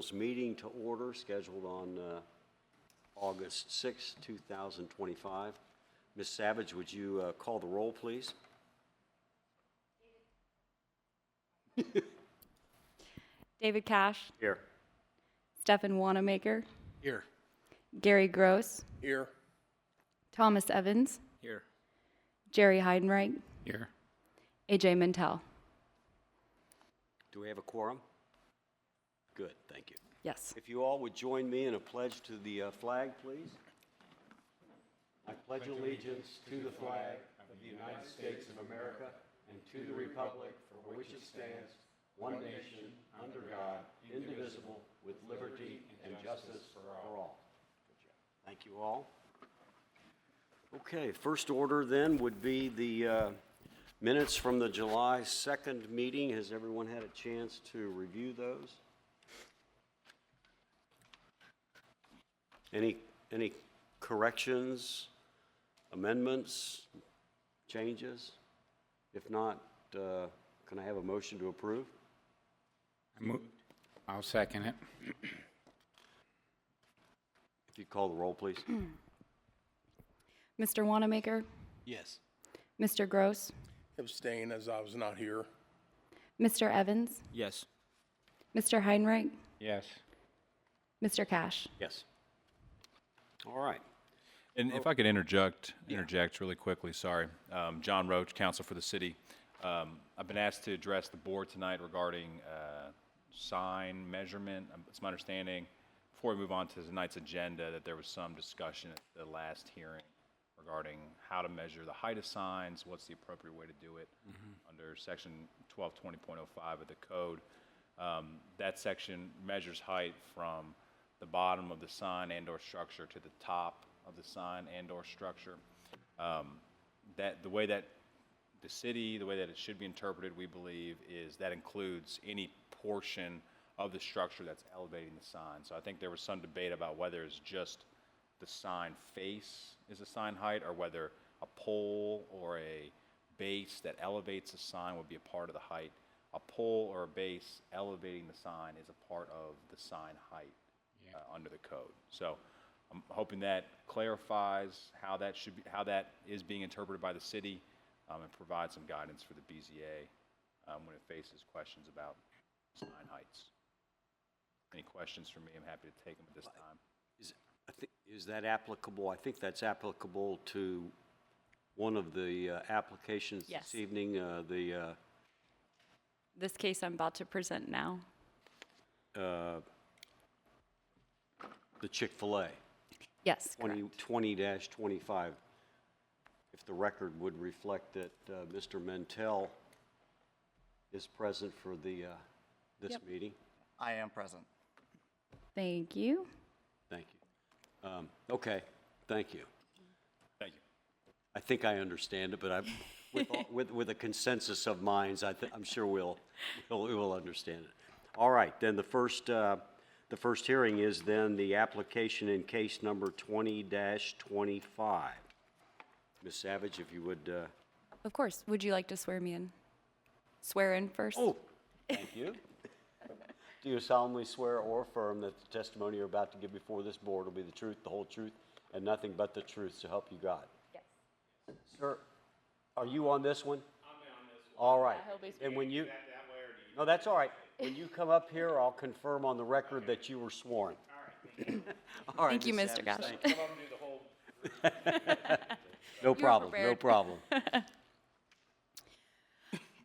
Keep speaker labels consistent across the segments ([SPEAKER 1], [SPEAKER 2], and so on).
[SPEAKER 1] Council's meeting to order scheduled on August 6, 2025. Ms. Savage, would you call the roll, please?
[SPEAKER 2] David Cash.
[SPEAKER 1] Here.
[SPEAKER 2] Stephen Wanamaker.
[SPEAKER 3] Here.
[SPEAKER 2] Gary Gross.
[SPEAKER 3] Here.
[SPEAKER 2] Thomas Evans.
[SPEAKER 3] Here.
[SPEAKER 2] Jerry Heidenreich.
[SPEAKER 3] Here.
[SPEAKER 2] AJ Mintel.
[SPEAKER 1] Do we have a quorum? Good, thank you.
[SPEAKER 2] Yes.
[SPEAKER 1] If you all would join me in a pledge to the flag, please. I pledge allegiance to the flag of the United States of America and to the republic for which it stands, one nation, under God, indivisible, with liberty and justice for all. Thank you all. Okay, first order then would be the minutes from the July 2nd meeting. Has everyone had a chance to review those? Any corrections, amendments, changes? If not, can I have a motion to approve?
[SPEAKER 3] I'll second it.
[SPEAKER 1] If you call the roll, please.
[SPEAKER 2] Mr. Wanamaker.
[SPEAKER 3] Yes.
[SPEAKER 2] Mr. Gross.
[SPEAKER 4] Abstain as I was not here.
[SPEAKER 2] Mr. Evans.
[SPEAKER 3] Yes.
[SPEAKER 2] Mr. Heidenreich.
[SPEAKER 3] Yes.
[SPEAKER 2] Mr. Cash.
[SPEAKER 1] Yes. All right.
[SPEAKER 5] And if I could interject really quickly, sorry. John Roach, counsel for the city. I've been asked to address the board tonight regarding sign measurement. It's my understanding, before we move on to tonight's agenda, that there was some discussion at the last hearing regarding how to measure the height of signs, what's the appropriate way to do it under section 1220.05 of the code. That section measures height from the bottom of the sign and or structure to the top of the sign and or structure. The way that the city, the way that it should be interpreted, we believe, is that includes any portion of the structure that's elevating the sign. So I think there was some debate about whether it's just the sign face is a sign height or whether a pole or a base that elevates the sign would be a part of the height. A pole or a base elevating the sign is a part of the sign height under the code. So I'm hoping that clarifies how that is being interpreted by the city and provides some guidance for the BZA when it faces questions about sign heights. Any questions from me? I'm happy to take them at this time.
[SPEAKER 1] Is that applicable? I think that's applicable to one of the applications
[SPEAKER 2] Yes.
[SPEAKER 1] this evening.
[SPEAKER 2] This case I'm about to present now.
[SPEAKER 1] The Chick-fil-A.
[SPEAKER 2] Yes, correct.
[SPEAKER 1] 20-25. If the record would reflect that Mr. Mentel is present for the this meeting.
[SPEAKER 6] I am present.
[SPEAKER 2] Thank you.
[SPEAKER 1] Thank you. Okay, thank you.
[SPEAKER 5] Thank you.
[SPEAKER 1] I think I understand it, but with a consensus of minds, I'm sure we'll understand it. All right, then the first hearing is then the application in case number 20-25. Ms. Savage, if you would.
[SPEAKER 2] Of course. Would you like to swear me in? Swear in first?
[SPEAKER 1] Oh, thank you. Do you solemnly swear or affirm that the testimony you're about to give before this board will be the truth, the whole truth, and nothing but the truth, so help you God?
[SPEAKER 2] Yes.
[SPEAKER 1] Sir, are you on this one?
[SPEAKER 7] I'm on this one.
[SPEAKER 1] All right.
[SPEAKER 2] he'll be
[SPEAKER 1] And when you,
[SPEAKER 7] That way, or do you?
[SPEAKER 1] no, that's all right. When you come up here, I'll confirm on the record that you were sworn. All right.
[SPEAKER 2] Thank you,
[SPEAKER 1] Ms.
[SPEAKER 2] Mr.
[SPEAKER 1] Savage,
[SPEAKER 2] Gosh.
[SPEAKER 1] thank you.
[SPEAKER 7] Come up and do the whole.
[SPEAKER 1] No problem, no
[SPEAKER 2] prepared.
[SPEAKER 1] problem.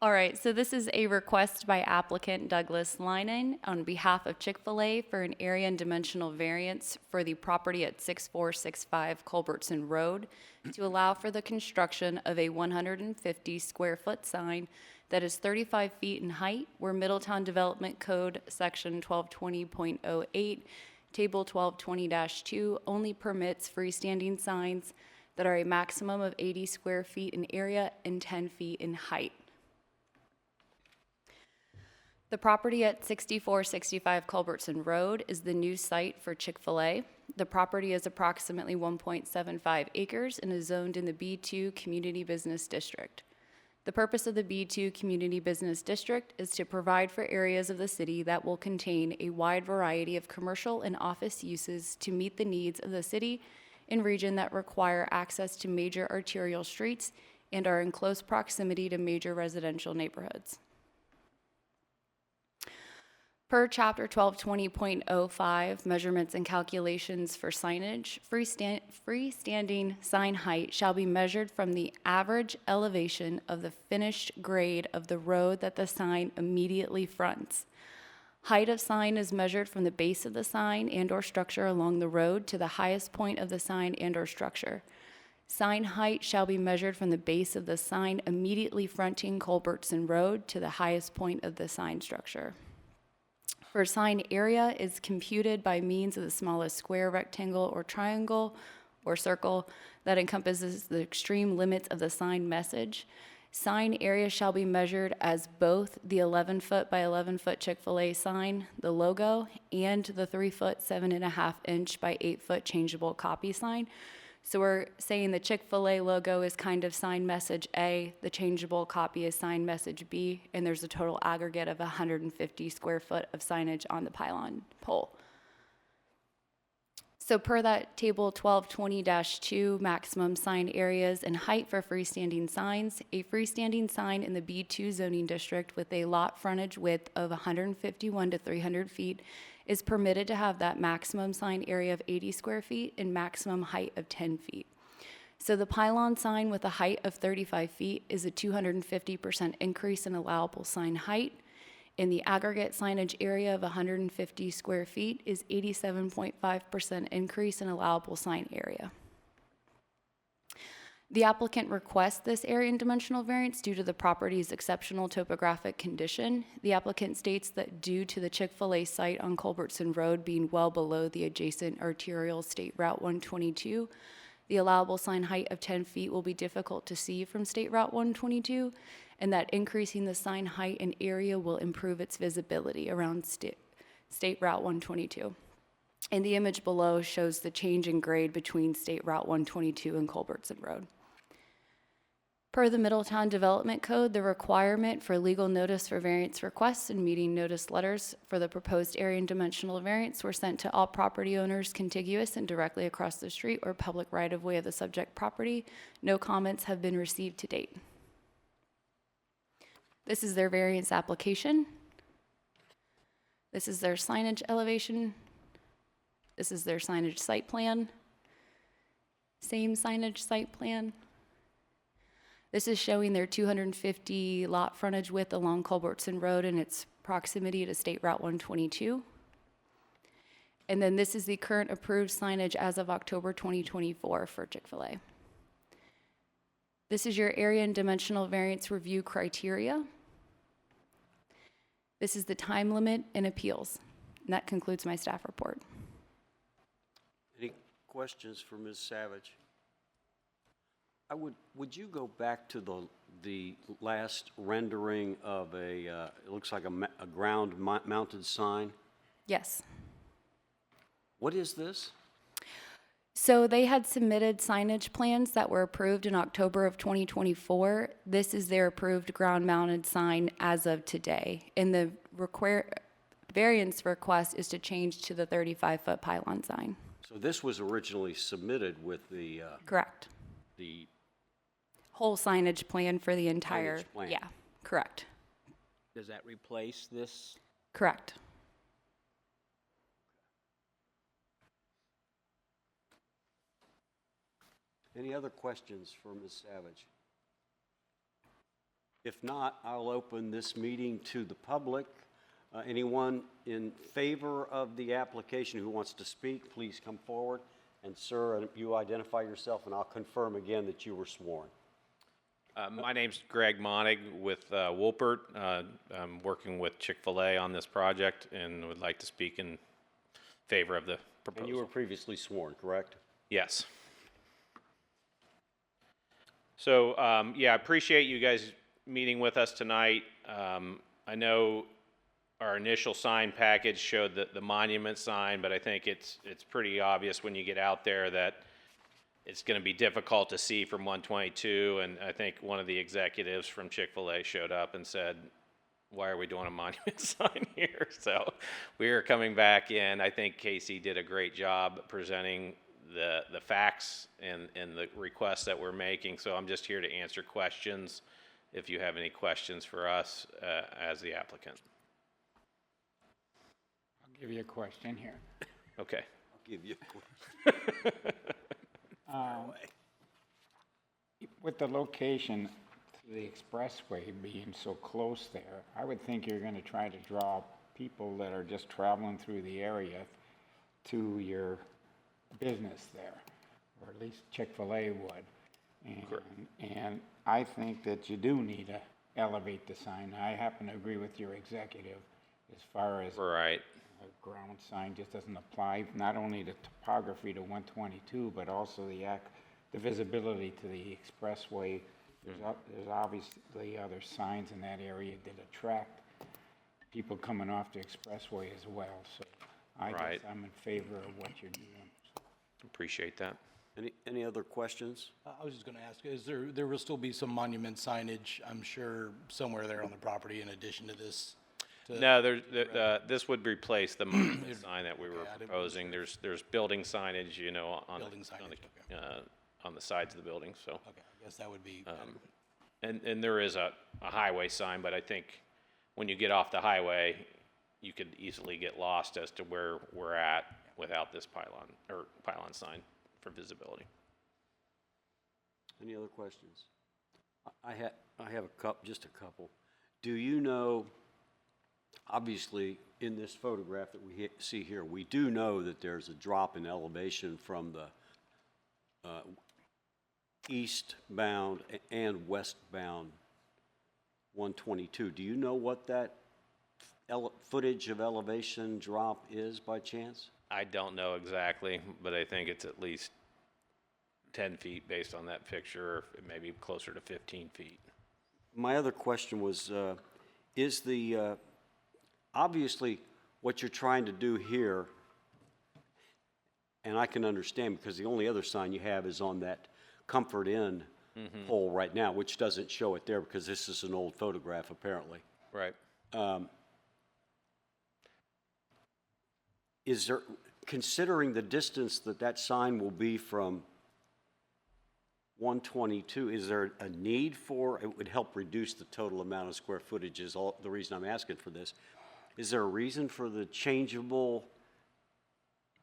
[SPEAKER 2] All right, so this is a request by applicant Douglas Linen on behalf of Chick-fil-A for an area and dimensional variance for the property at 6465 Culbertson Road to allow for the construction of a 150 square foot sign that is 35 feet in height, where Middletown Development Code Section 1220.08, Table 1220-2 only permits freestanding signs that are a maximum of 80 square feet in area and 10 feet in height. The property at 6465 Culbertson Road is the new site for Chick-fil-A. The property is approximately 1.75 acres and is zoned in the B2 Community Business District. The purpose of the B2 Community Business District is to provide for areas of the city that will contain a wide variety of commercial and office uses to meet the needs of the city in region that require access to major arterial streets and are in close proximity to major residential neighborhoods. Per Chapter 1220.05, Measurements and Calculations for Signage, freestanding sign height shall be measured from the average elevation of the finished grade of the road that the sign immediately fronts. Height of sign is measured from the base of the sign and/or structure along the road to the highest point of the sign and/or structure. Sign height shall be measured from the base of the sign immediately fronting Culbertson Road to the highest point of the sign structure. For sign area is computed by means of the smallest square, rectangle, or triangle, or circle that encompasses the extreme limits of the sign message. Sign area shall be measured as both the 11-foot by 11-foot Chick-fil-A sign, the logo, and the 3-foot, 7.5-inch by 8-foot changeable copy sign. So we're saying the Chick-fil-A logo is kind of sign message A, the changeable copy is sign message B, and there's a total aggregate of 150 square foot of signage on the pylon pole. So per that table 1220-2, maximum sign areas and height for freestanding signs, a freestanding sign in the B2 zoning district with a lot frontage width of 151 to 300 feet is permitted to have that maximum sign area of 80 square feet and maximum height of 10 feet. So the pylon sign with a height of 35 feet is a 250% increase in allowable sign height. And the aggregate signage area of 150 square feet is 87.5% increase in allowable sign area. The applicant requests this area and dimensional variance due to the property's exceptional topographic condition. The applicant states that due to the Chick-fil-A site on Culbertson Road being well below the adjacent arterial State Route 122, the allowable sign height of 10 feet will be difficult to see from State Route 122, and that increasing the sign height and area will improve its visibility around State Route 122. And the image below shows the change in grade between State Route 122 and Culbertson Road. Per the Middletown Development Code, the requirement for legal notice for variance requests and meeting notice letters for the proposed area and dimensional variance were sent to all property owners contiguous and directly across the street or public right-of-way of the subject property. No comments have been received to date. This is their variance application. This is their signage elevation. This is their signage site plan. Same signage site plan. This is showing their 250 lot frontage width along Culbertson Road and its proximity to State Route 122. And then this is the current approved signage as of October 2024 for Chick-fil-A. This is your area and dimensional variance review criteria. This is the time limit and appeals. And that concludes my staff report.
[SPEAKER 1] Any questions for Ms. Savage? Would you go back to the last rendering of it looks like a ground mounted sign?
[SPEAKER 2] Yes.
[SPEAKER 1] What is this?
[SPEAKER 2] So they had submitted signage plans that were approved in October of 2024. This is their approved ground-mounted sign as of today. And the variance request is to change to the 35-foot pylon sign.
[SPEAKER 1] So this was originally submitted with the
[SPEAKER 2] Correct.
[SPEAKER 1] the
[SPEAKER 2] Whole signage plan for the entire.
[SPEAKER 1] Signage plan.
[SPEAKER 2] Yeah, correct.
[SPEAKER 3] Does that replace this?
[SPEAKER 2] Correct.
[SPEAKER 1] Any other questions for Ms. Savage? If not, I'll open this meeting to the public. Anyone in favor of the application who wants to speak, please come forward. And sir, you identify yourself and I'll confirm again that you were sworn.
[SPEAKER 7] My name's Greg Monig with Wolpert. I'm working with Chick-fil-A on this project and would like to speak in favor of the proposal.
[SPEAKER 1] And you were previously sworn, correct?
[SPEAKER 7] Yes. So, yeah, I appreciate you guys meeting with us tonight. I know our initial sign package showed the monument sign, but I think it's pretty obvious when you get out there that it's going to be difficult to see from 122. And I think one of the executives from Chick-fil-A showed up and said, why are we doing a monument sign here? So we are coming back in. I think Casey did a great job presenting the facts and the requests that we're making. So I'm just here to answer questions if you have any questions for us as the applicant.
[SPEAKER 6] I'll give you a question here.
[SPEAKER 7] Okay.
[SPEAKER 1] I'll give you a question.
[SPEAKER 6] With the location to the expressway being so close there, I would think you're going to try to draw people that are just traveling through the area to your business there, or at least Chick-fil-A would. And I think that you do need to elevate the sign. I happen to agree with your executive as far as
[SPEAKER 7] Right.
[SPEAKER 6] a ground sign just doesn't apply, not only the topography to 122, but also the visibility to the expressway. There's obviously other signs in that area that attract people coming off the expressway as well. So I guess
[SPEAKER 7] Right.
[SPEAKER 6] I'm in favor of what you're doing.
[SPEAKER 7] Appreciate that.
[SPEAKER 1] Any other questions?
[SPEAKER 4] I was just gonna ask, there will still be some monument signage, I'm sure, somewhere there on the property in addition to this?
[SPEAKER 7] No, this would replace the monument sign that we were
[SPEAKER 4] Okay, I didn't-
[SPEAKER 7] proposing. There's building signage, you know,
[SPEAKER 4] Building signage, okay.
[SPEAKER 7] On the sides of the building, so.
[SPEAKER 4] Okay, I guess that would be adequate.
[SPEAKER 7] And there is a highway sign, but I think when you get off the highway, you could easily get lost as to where we're at without this pylon sign for visibility.
[SPEAKER 1] Any other questions? I have just a couple. Do you know, obviously, in this photograph that we see here, we do know that there's a drop in elevation from the eastbound and westbound 122. Do you know what that footage of elevation drop is by chance?
[SPEAKER 7] I don't know exactly, but I think it's at least 10 feet based on that picture, or maybe closer to 15 feet.
[SPEAKER 1] My other question was, is obviously what you're trying to do here, and I can understand because the only other sign you have is on that Comfort Inn pole right now, which doesn't show it there because this is an old photograph apparently.
[SPEAKER 7] Right.
[SPEAKER 1] Is there, considering the distance that sign will be from 122, is there a need for, it would help reduce the total amount of square footage is all, the reason I'm asking for this. Is there a reason for the changeable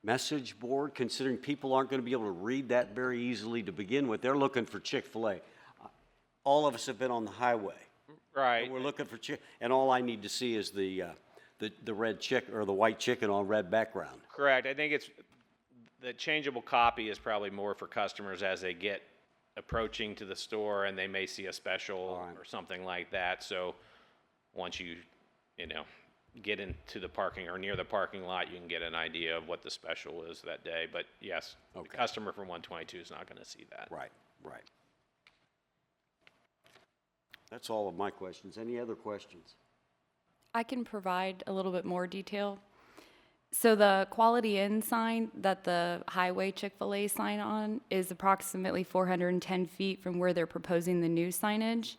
[SPEAKER 1] message board, considering people aren't going to be able to read that very easily to begin with? They're looking for Chick-fil-A. All of us have been on the highway.
[SPEAKER 7] Right.
[SPEAKER 1] And we're looking for and all I need to see is the red chicken or the white chicken on red background.
[SPEAKER 7] Correct. I think it's the changeable copy is probably more for customers as they get approaching to the store and they may see a special or something like that. So once you get into the parking or near the parking lot, you can get an idea of what the special is that day. But yes, the customer from 122 is not going to see that.
[SPEAKER 1] Right. That's all of my questions. Any other questions?
[SPEAKER 2] I can provide a little bit more detail. So the Quality Inn sign that the highway Chick-fil-A sign on is approximately 410 feet from where they're proposing the new signage.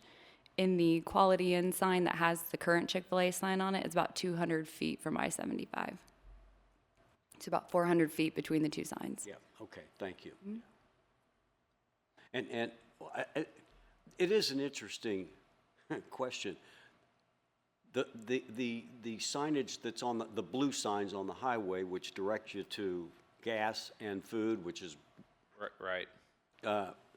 [SPEAKER 2] In the Quality Inn sign that has the current Chick-fil-A sign on it, it's about 200 feet from I-75. It's about 400 feet between the two signs.
[SPEAKER 1] Yeah, okay, thank you. And it is an interesting question. The signage that's on the blue signs on the highway, which direct you to gas and food, which is
[SPEAKER 7] Right.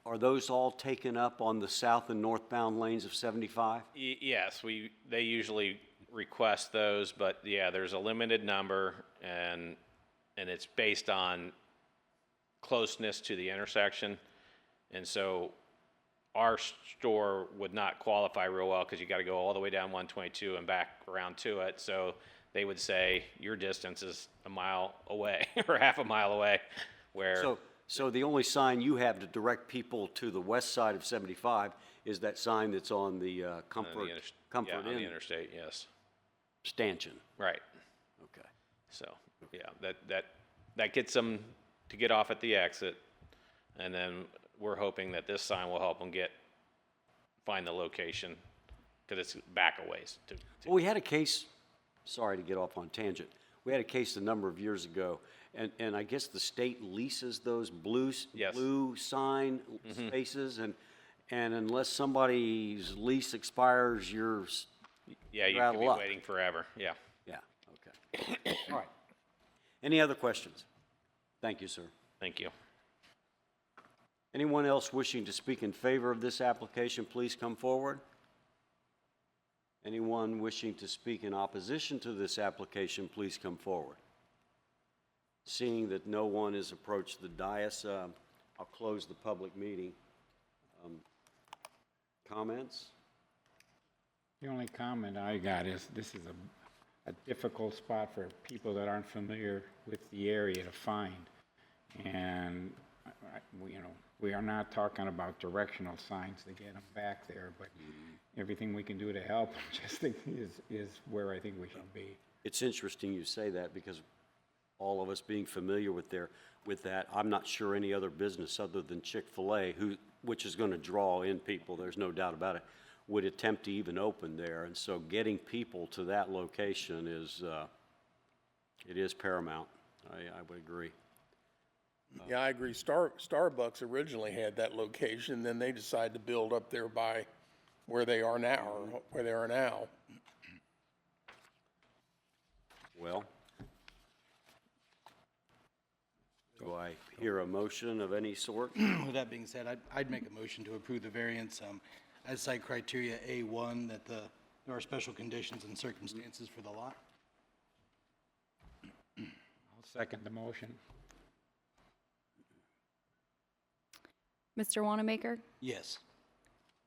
[SPEAKER 1] are those all taken up on the south and northbound lanes of 75?
[SPEAKER 7] Yes, they usually request those, but yeah, there's a limited number, and it's based on closeness to the intersection, and so our store would not qualify real well because you got to go all the way down 122 and back around to it. So they would say your distance is a mile away or half a mile away, where.
[SPEAKER 1] So the only sign you have to direct people to the west side of 75 is that sign that's on the Comfort
[SPEAKER 7] on the
[SPEAKER 1] Inn
[SPEAKER 7] interstate, yes.
[SPEAKER 1] stanchion.
[SPEAKER 7] Right.
[SPEAKER 1] Okay.
[SPEAKER 7] So, yeah, that gets them to get off at the exit. And then we're hoping that this sign will help them find the location, because it's back a ways.
[SPEAKER 1] Well, we had a case, sorry to get off on tangent. We had a case a number of years ago, and I guess the state leases those blue
[SPEAKER 7] Yes.
[SPEAKER 1] sign spaces, and unless somebody's lease expires, yours,
[SPEAKER 7] Yeah, you
[SPEAKER 1] You're out
[SPEAKER 7] could
[SPEAKER 1] of
[SPEAKER 7] be
[SPEAKER 1] luck.
[SPEAKER 7] waiting forever, yeah.
[SPEAKER 1] yeah, okay. All right. Any other questions? Thank you, sir.
[SPEAKER 7] Thank you.
[SPEAKER 1] Anyone else wishing to speak in favor of this application, please come forward. Anyone wishing to speak in opposition to this application, please come forward. Seeing that no one has approached the dais, I'll close the public meeting. Comments?
[SPEAKER 6] The only comment I got is this is a difficult spot for people that aren't familiar with the area to find. And, we are not talking about directional signs to get them back there, but everything we can do to help just is where I think we should be.
[SPEAKER 1] It's interesting you say that, because all of us being familiar with that, I'm not sure any other business other than Chick-fil-A, which is going to draw in people, there's no doubt about it, would attempt to even open there. And so getting people to that location it is paramount. I would agree.
[SPEAKER 8] Yeah, I agree. Starbucks originally had that location, then they decided to build up there by where they are now, or where they are now.
[SPEAKER 1] Well, do I hear a motion of any sort?
[SPEAKER 4] With that being said, I'd make a motion to approve the variance as site criteria A1, that there are special conditions and circumstances for the lot.
[SPEAKER 6] I'll second the motion.
[SPEAKER 2] Mr. Wanamaker,
[SPEAKER 4] Yes.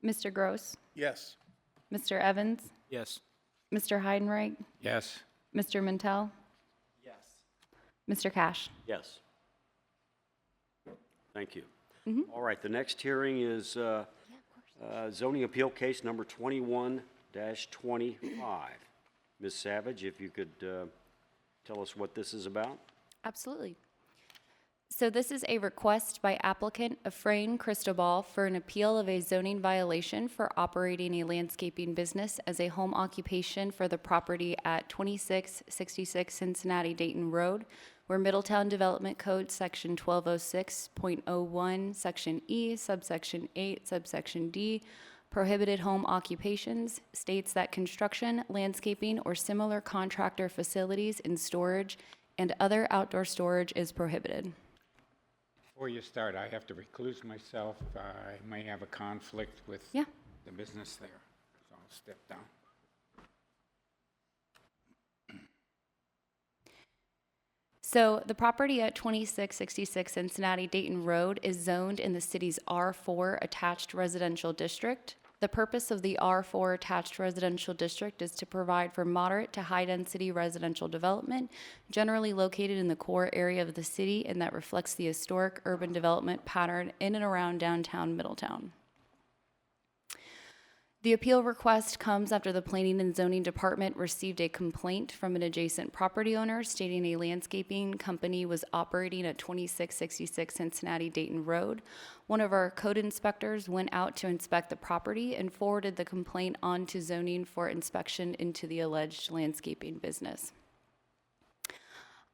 [SPEAKER 2] Mr. Gross,
[SPEAKER 8] Yes.
[SPEAKER 2] Mr. Evans,
[SPEAKER 3] Yes.
[SPEAKER 2] Mr. Heidenreich,
[SPEAKER 6] Yes.
[SPEAKER 2] Mr. Mintel? Yes. Mr. Cash?
[SPEAKER 1] Yes. Thank you. All right, the next hearing is zoning appeal case number 21-25. Ms. Savage, if you could tell us what this is about?
[SPEAKER 2] Absolutely. So this is a request by applicant Efrain Cristobal for an appeal of a zoning violation for operating a landscaping business as a home occupation for the property at 2666 Cincinnati Dayton Road, where Middletown Development Code Section 1206.01, Section E, subsection 8, subsection D, prohibited home occupations, states that construction, landscaping, or similar contractor facilities in storage and other outdoor storage is prohibited.
[SPEAKER 6] Before you start, I have to recluse myself. I may have a conflict with
[SPEAKER 2] Yeah.
[SPEAKER 6] the business there, so I'll step down.
[SPEAKER 2] So the property at 2666 Cincinnati Dayton Road is zoned in the city's R4 attached residential district. The purpose of the R4 attached residential district is to provide for moderate to high-density residential development, generally located in the core area of the city, and that reflects the historic urban development pattern in and around downtown Middletown. The appeal request comes after the Planning and Zoning Department received a complaint from an adjacent property owner stating a landscaping company was operating at 2666 Cincinnati Dayton Road. One of our code inspectors went out to inspect the property and forwarded the complaint on to zoning for inspection into the alleged landscaping business.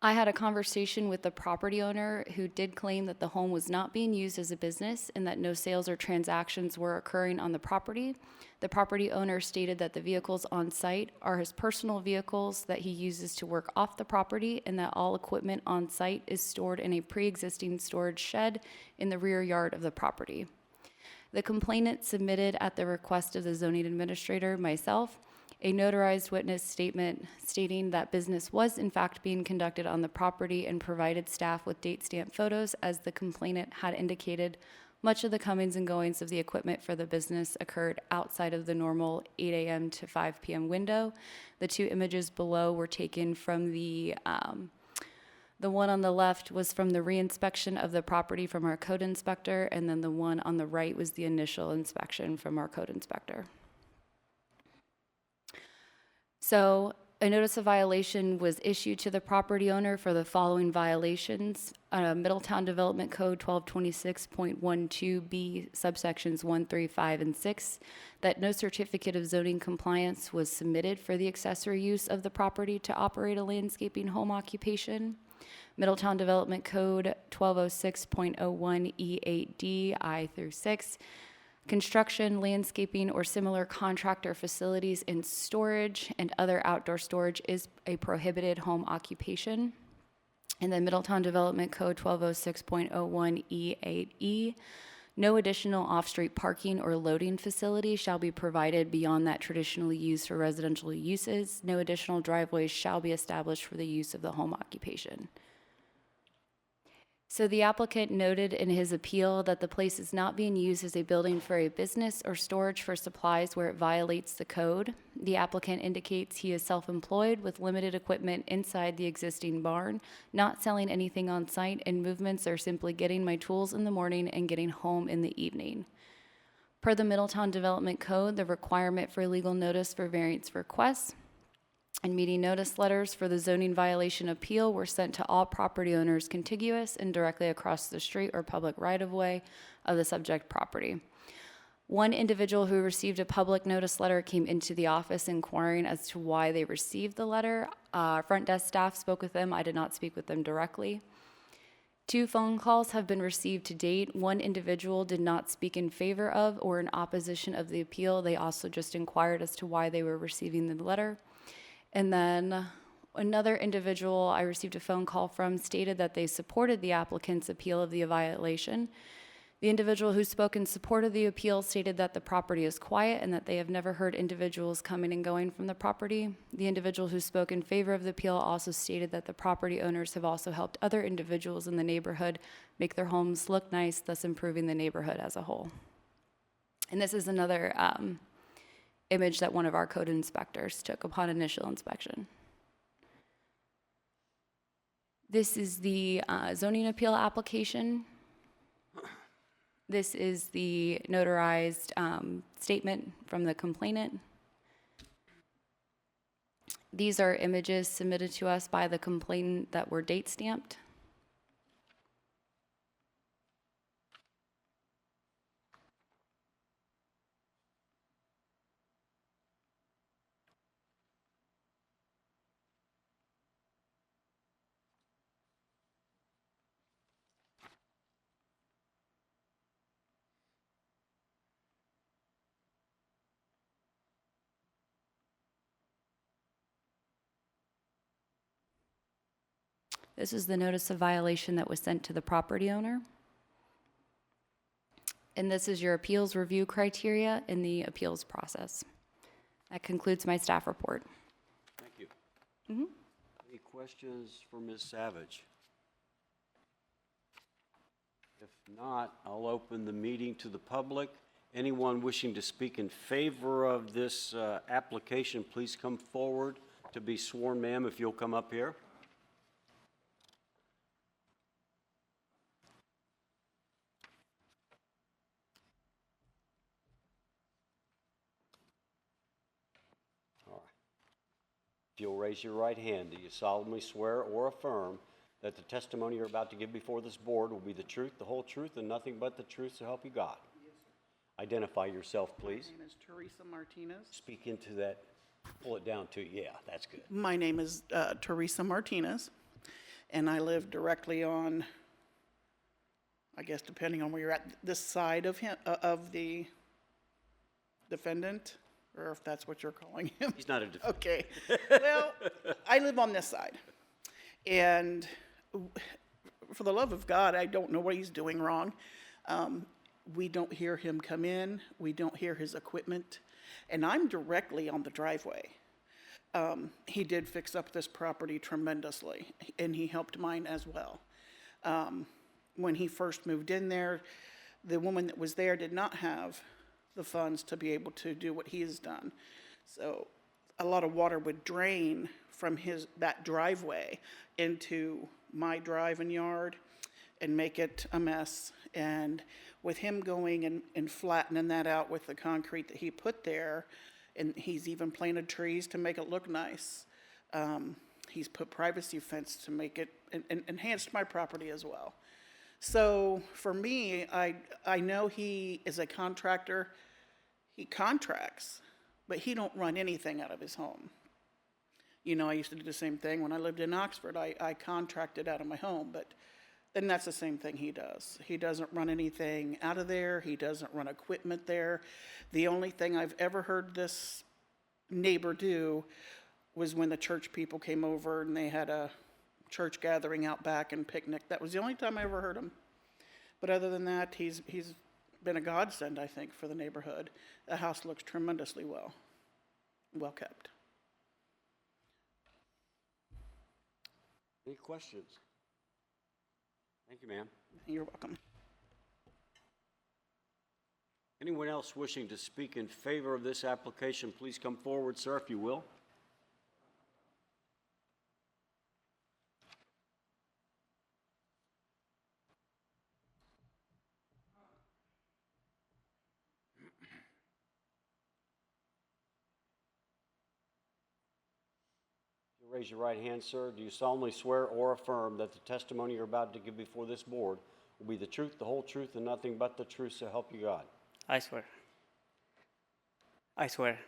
[SPEAKER 2] I had a conversation with the property owner who did claim that the home was not being used as a business and that no sales or transactions were occurring on the property. The property owner stated that the vehicles on site are his personal vehicles that he uses to work off the property and that all equipment on site is stored in a pre-existing storage shed in the rear yard of the property. The complainant submitted at the request of the zoning administrator, myself, a notarized witness statement stating that business was in fact being conducted on the property and provided staff with date stamp photos as the complainant had indicated. Much of the comings and goings of the equipment for the business occurred outside of the normal 8 a.m. to 5 p.m. window. The two images below were taken from the one on the left was from the reinspection of the property from our code inspector, and then the one on the right was the initial inspection from our code inspector. So A notice of violation was issued to the property owner for the following violations. Middletown Development Code 1226.12B, subsections 1, 3, 5, and 6, that no certificate of zoning compliance was submitted for the accessory use of the property to operate a landscaping home occupation. Middletown Development Code 1206.01E8D, I through 6, construction, landscaping, or similar contractor facilities in storage and other outdoor storage is a prohibited home occupation. And then Middletown Development Code 1206.01E8E, no additional off-street parking or loading facility shall be provided beyond that traditionally used for residential uses. No additional driveways shall be established for the use of the home occupation. So the applicant noted in his appeal that the place is not being used as a building for a business or storage for supplies where it violates the code. The applicant indicates he is self-employed with limited equipment inside the existing barn, not selling anything on site, and movements are simply getting my tools in the morning and getting home in the evening. Per the Middletown Development Code, the requirement for legal notice for variance requests and meeting notice letters for the zoning violation appeal were sent to all property owners contiguous and directly across the street or public right-of-way of the subject property. One individual who received a public notice letter came into the office inquiring as to why they received the letter. Front desk staff spoke with them. I did not speak with them directly. 2 phone calls have been received to date. One individual did not speak in favor of or in opposition of the appeal. They also just inquired as to why they were receiving the letter. And then another individual I received a phone call from stated that they supported the applicant's appeal of the violation. The individual who spoke in support of the appeal stated that the property is quiet and that they have never heard individuals coming and going from the property. The individual who spoke in favor of the appeal also stated that the property owners have also helped other individuals in the neighborhood make their homes look nice, thus improving the neighborhood as a whole. And this is another image that one of our code inspectors took upon initial inspection. This is the zoning appeal application. This is the notarized statement from the complainant. These are images submitted to us by the complainant that were date stamped. This is the notice of violation that was sent to the property owner. And this is your appeals review criteria in the appeals process. That concludes my staff report.
[SPEAKER 1] Thank you. Any questions for Ms. Savage? If not, I'll open the meeting to the public. Anyone wishing to speak in favor of this application, please come forward to be sworn, ma'am, if you'll come up here. If you'll raise your right hand, do you solemnly swear or affirm that the testimony you're about to give before this board will be the truth, the whole truth, and nothing but the truth, so help you God? Yes, sir. Identify yourself, please.
[SPEAKER 9] My name is Teresa Martinez.
[SPEAKER 1] Speak into that. Pull it down to, yeah, that's good.
[SPEAKER 9] My name is Teresa Martinez, and I live directly on, I guess depending on where you're at, this side of him, of the defendant, or if that's what you're calling him.
[SPEAKER 1] He's not a defendant.
[SPEAKER 9] Okay. Well, I live on this side. And for the love of God, I don't know what he's doing wrong. We don't hear him come in. We don't hear his equipment. And I'm directly on the driveway. He did fix up this property tremendously, and he helped mine as well. When he first moved in there, the woman that was there did not have the funds to be able to do what he has done. So a lot of water would drain from that driveway into my drive and yard and make it a mess. And with him going and flattening that out with the concrete that he put there, and he's even planted trees to make it look nice, He's put privacy fence to make it, and enhanced my property as well. So for me, I know he is a contractor. He contracts, but he don't run anything out of his home. You know, I used to do the same thing when I lived in Oxford. I contracted out of my home, but then that's the same thing he does. He doesn't run anything out of there. He doesn't run equipment there. The only thing I've ever heard this neighbor do was when the church people came over and they had a church gathering out back and picnic. That was the only time I ever heard him. But other than that, he's been a godsend, I think, for the neighborhood. The house looks tremendously well kept.
[SPEAKER 1] Any questions? Thank you, ma'am.
[SPEAKER 9] You're welcome.
[SPEAKER 1] Anyone else wishing to speak in favor of this application, please come forward, sir, if you will. Raise your right hand, sir. Do you solemnly swear or affirm that the testimony you're about to give before this board will be the truth, the whole truth, and nothing but the truth, so help you God?
[SPEAKER 10] I swear. I swear.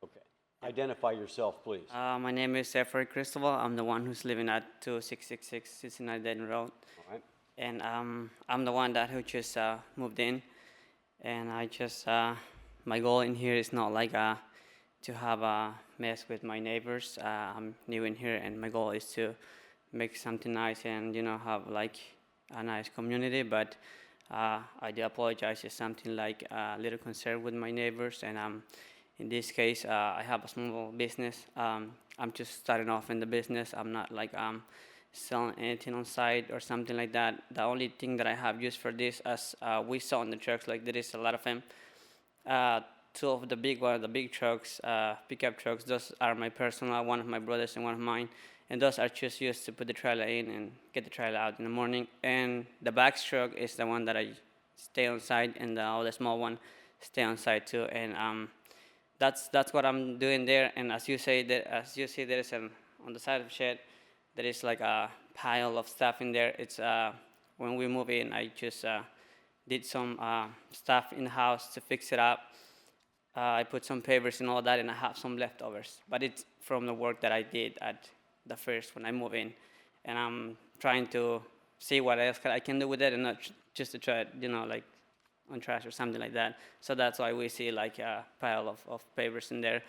[SPEAKER 1] Okay. Identify yourself, please.
[SPEAKER 10] My name is Jeffrey Cristobal. I'm the one who's living at 2666 Cincinnati Dayton Road.
[SPEAKER 1] All right.
[SPEAKER 10] And I'm the one who just moved in. And I just, my goal in here is not like to have a mess with my neighbors. I'm new in here, and my goal is to make something nice and, you know, have like a nice community. But I do apologize if something like a little concerned with my neighbors. And in this case, I have a small business. I'm just starting off in the business. I'm not like selling anything on site or something like that. The only thing that I have used for this, as we saw in the trucks, like there is a lot of them. Two of the big trucks, pickup trucks, those are my personal, one of my brothers and one of mine. And those are just used to put the trailer in and get the trailer out in the morning. And the back truck is the one that I stay on site, and the other small one stay on site too. And that's what I'm doing there. And as you see, there is on the side of the shed, there is like a pile of stuff in there. It's when we move in, I just did some stuff in the house to fix it up. I put some pavers and all that, and I have some leftovers. But it's from the work that I did at the first when I moved in. And I'm trying to see what else I can do with it, and not just to try it, you know, like on trash or something like that. So that's why we see like a pile of pavers in there.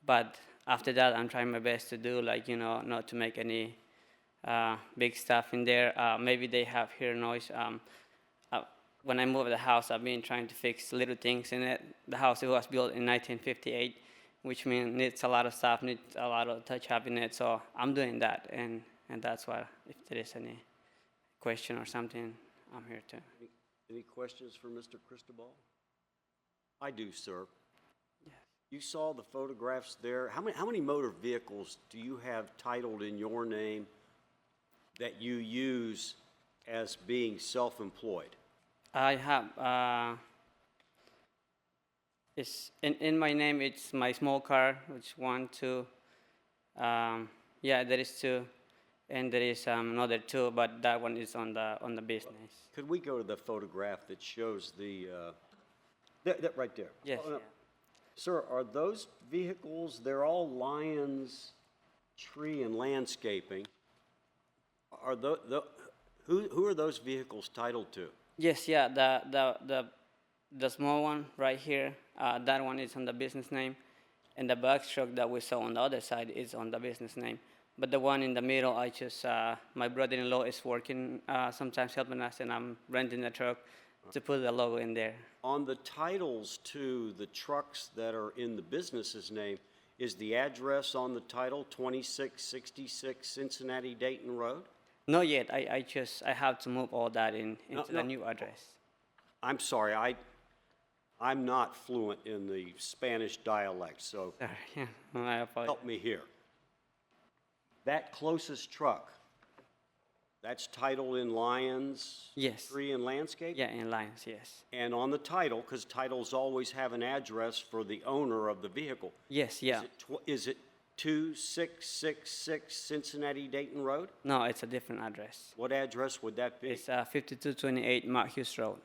[SPEAKER 10] But after that, I'm trying my best to do like, you know, not to make any big stuff in there. Maybe they have hear noise. When I moved the house, I've been trying to fix little things in it. The house was built in 1958, which means needs a lot of stuff, needs a lot of touch-up in it. So I'm doing that, and that's why, if there is any question or something, I'm here to.
[SPEAKER 1] Any questions for Mr. Cristobal? I do, sir.
[SPEAKER 10] Yes.
[SPEAKER 1] You saw the photographs there. How many motor vehicles do you have titled in your name that you use as being self-employed?
[SPEAKER 10] I have, it's in my name, it's my small car, which 1, 2, yeah, there is 2, and there is another 2, but that one is on the business.
[SPEAKER 1] Could we go to the photograph that shows the, that right there?
[SPEAKER 10] Yes.
[SPEAKER 1] Oh, no.
[SPEAKER 10] Yeah.
[SPEAKER 1] Sir, are those vehicles, they're all Lions Tree and Landscaping. Are who are those vehicles titled to?
[SPEAKER 10] Yes, yeah, the small one right here, that one is on the business name, and the box truck that we saw on the other side is on the business name. But the one in the middle, I just, my brother-in-law is working, sometimes helping us, and I'm renting the truck to put the logo in there.
[SPEAKER 1] On the titles to the trucks that are in the business's name, is the address on the title 2666 Cincinnati Dayton Road?
[SPEAKER 10] Not yet. I have to move all that into the
[SPEAKER 1] No.
[SPEAKER 10] new address.
[SPEAKER 1] I'm sorry, I'm not fluent in the Spanish dialect, so
[SPEAKER 10] Sorry, yeah, I apologize.
[SPEAKER 1] help me here. That closest truck, that's titled in Lions
[SPEAKER 10] Yes.
[SPEAKER 1] Tree and Landscape?
[SPEAKER 10] Yeah, in lines, yes.
[SPEAKER 1] And on the title, because titles always have an address for the owner of the vehicle.
[SPEAKER 10] Yes, yeah.
[SPEAKER 1] Is it 2666 Cincinnati Dayton Road?
[SPEAKER 10] No, it's a different address.
[SPEAKER 1] What address would that be?
[SPEAKER 10] It's 5228 Mark Hughes Road.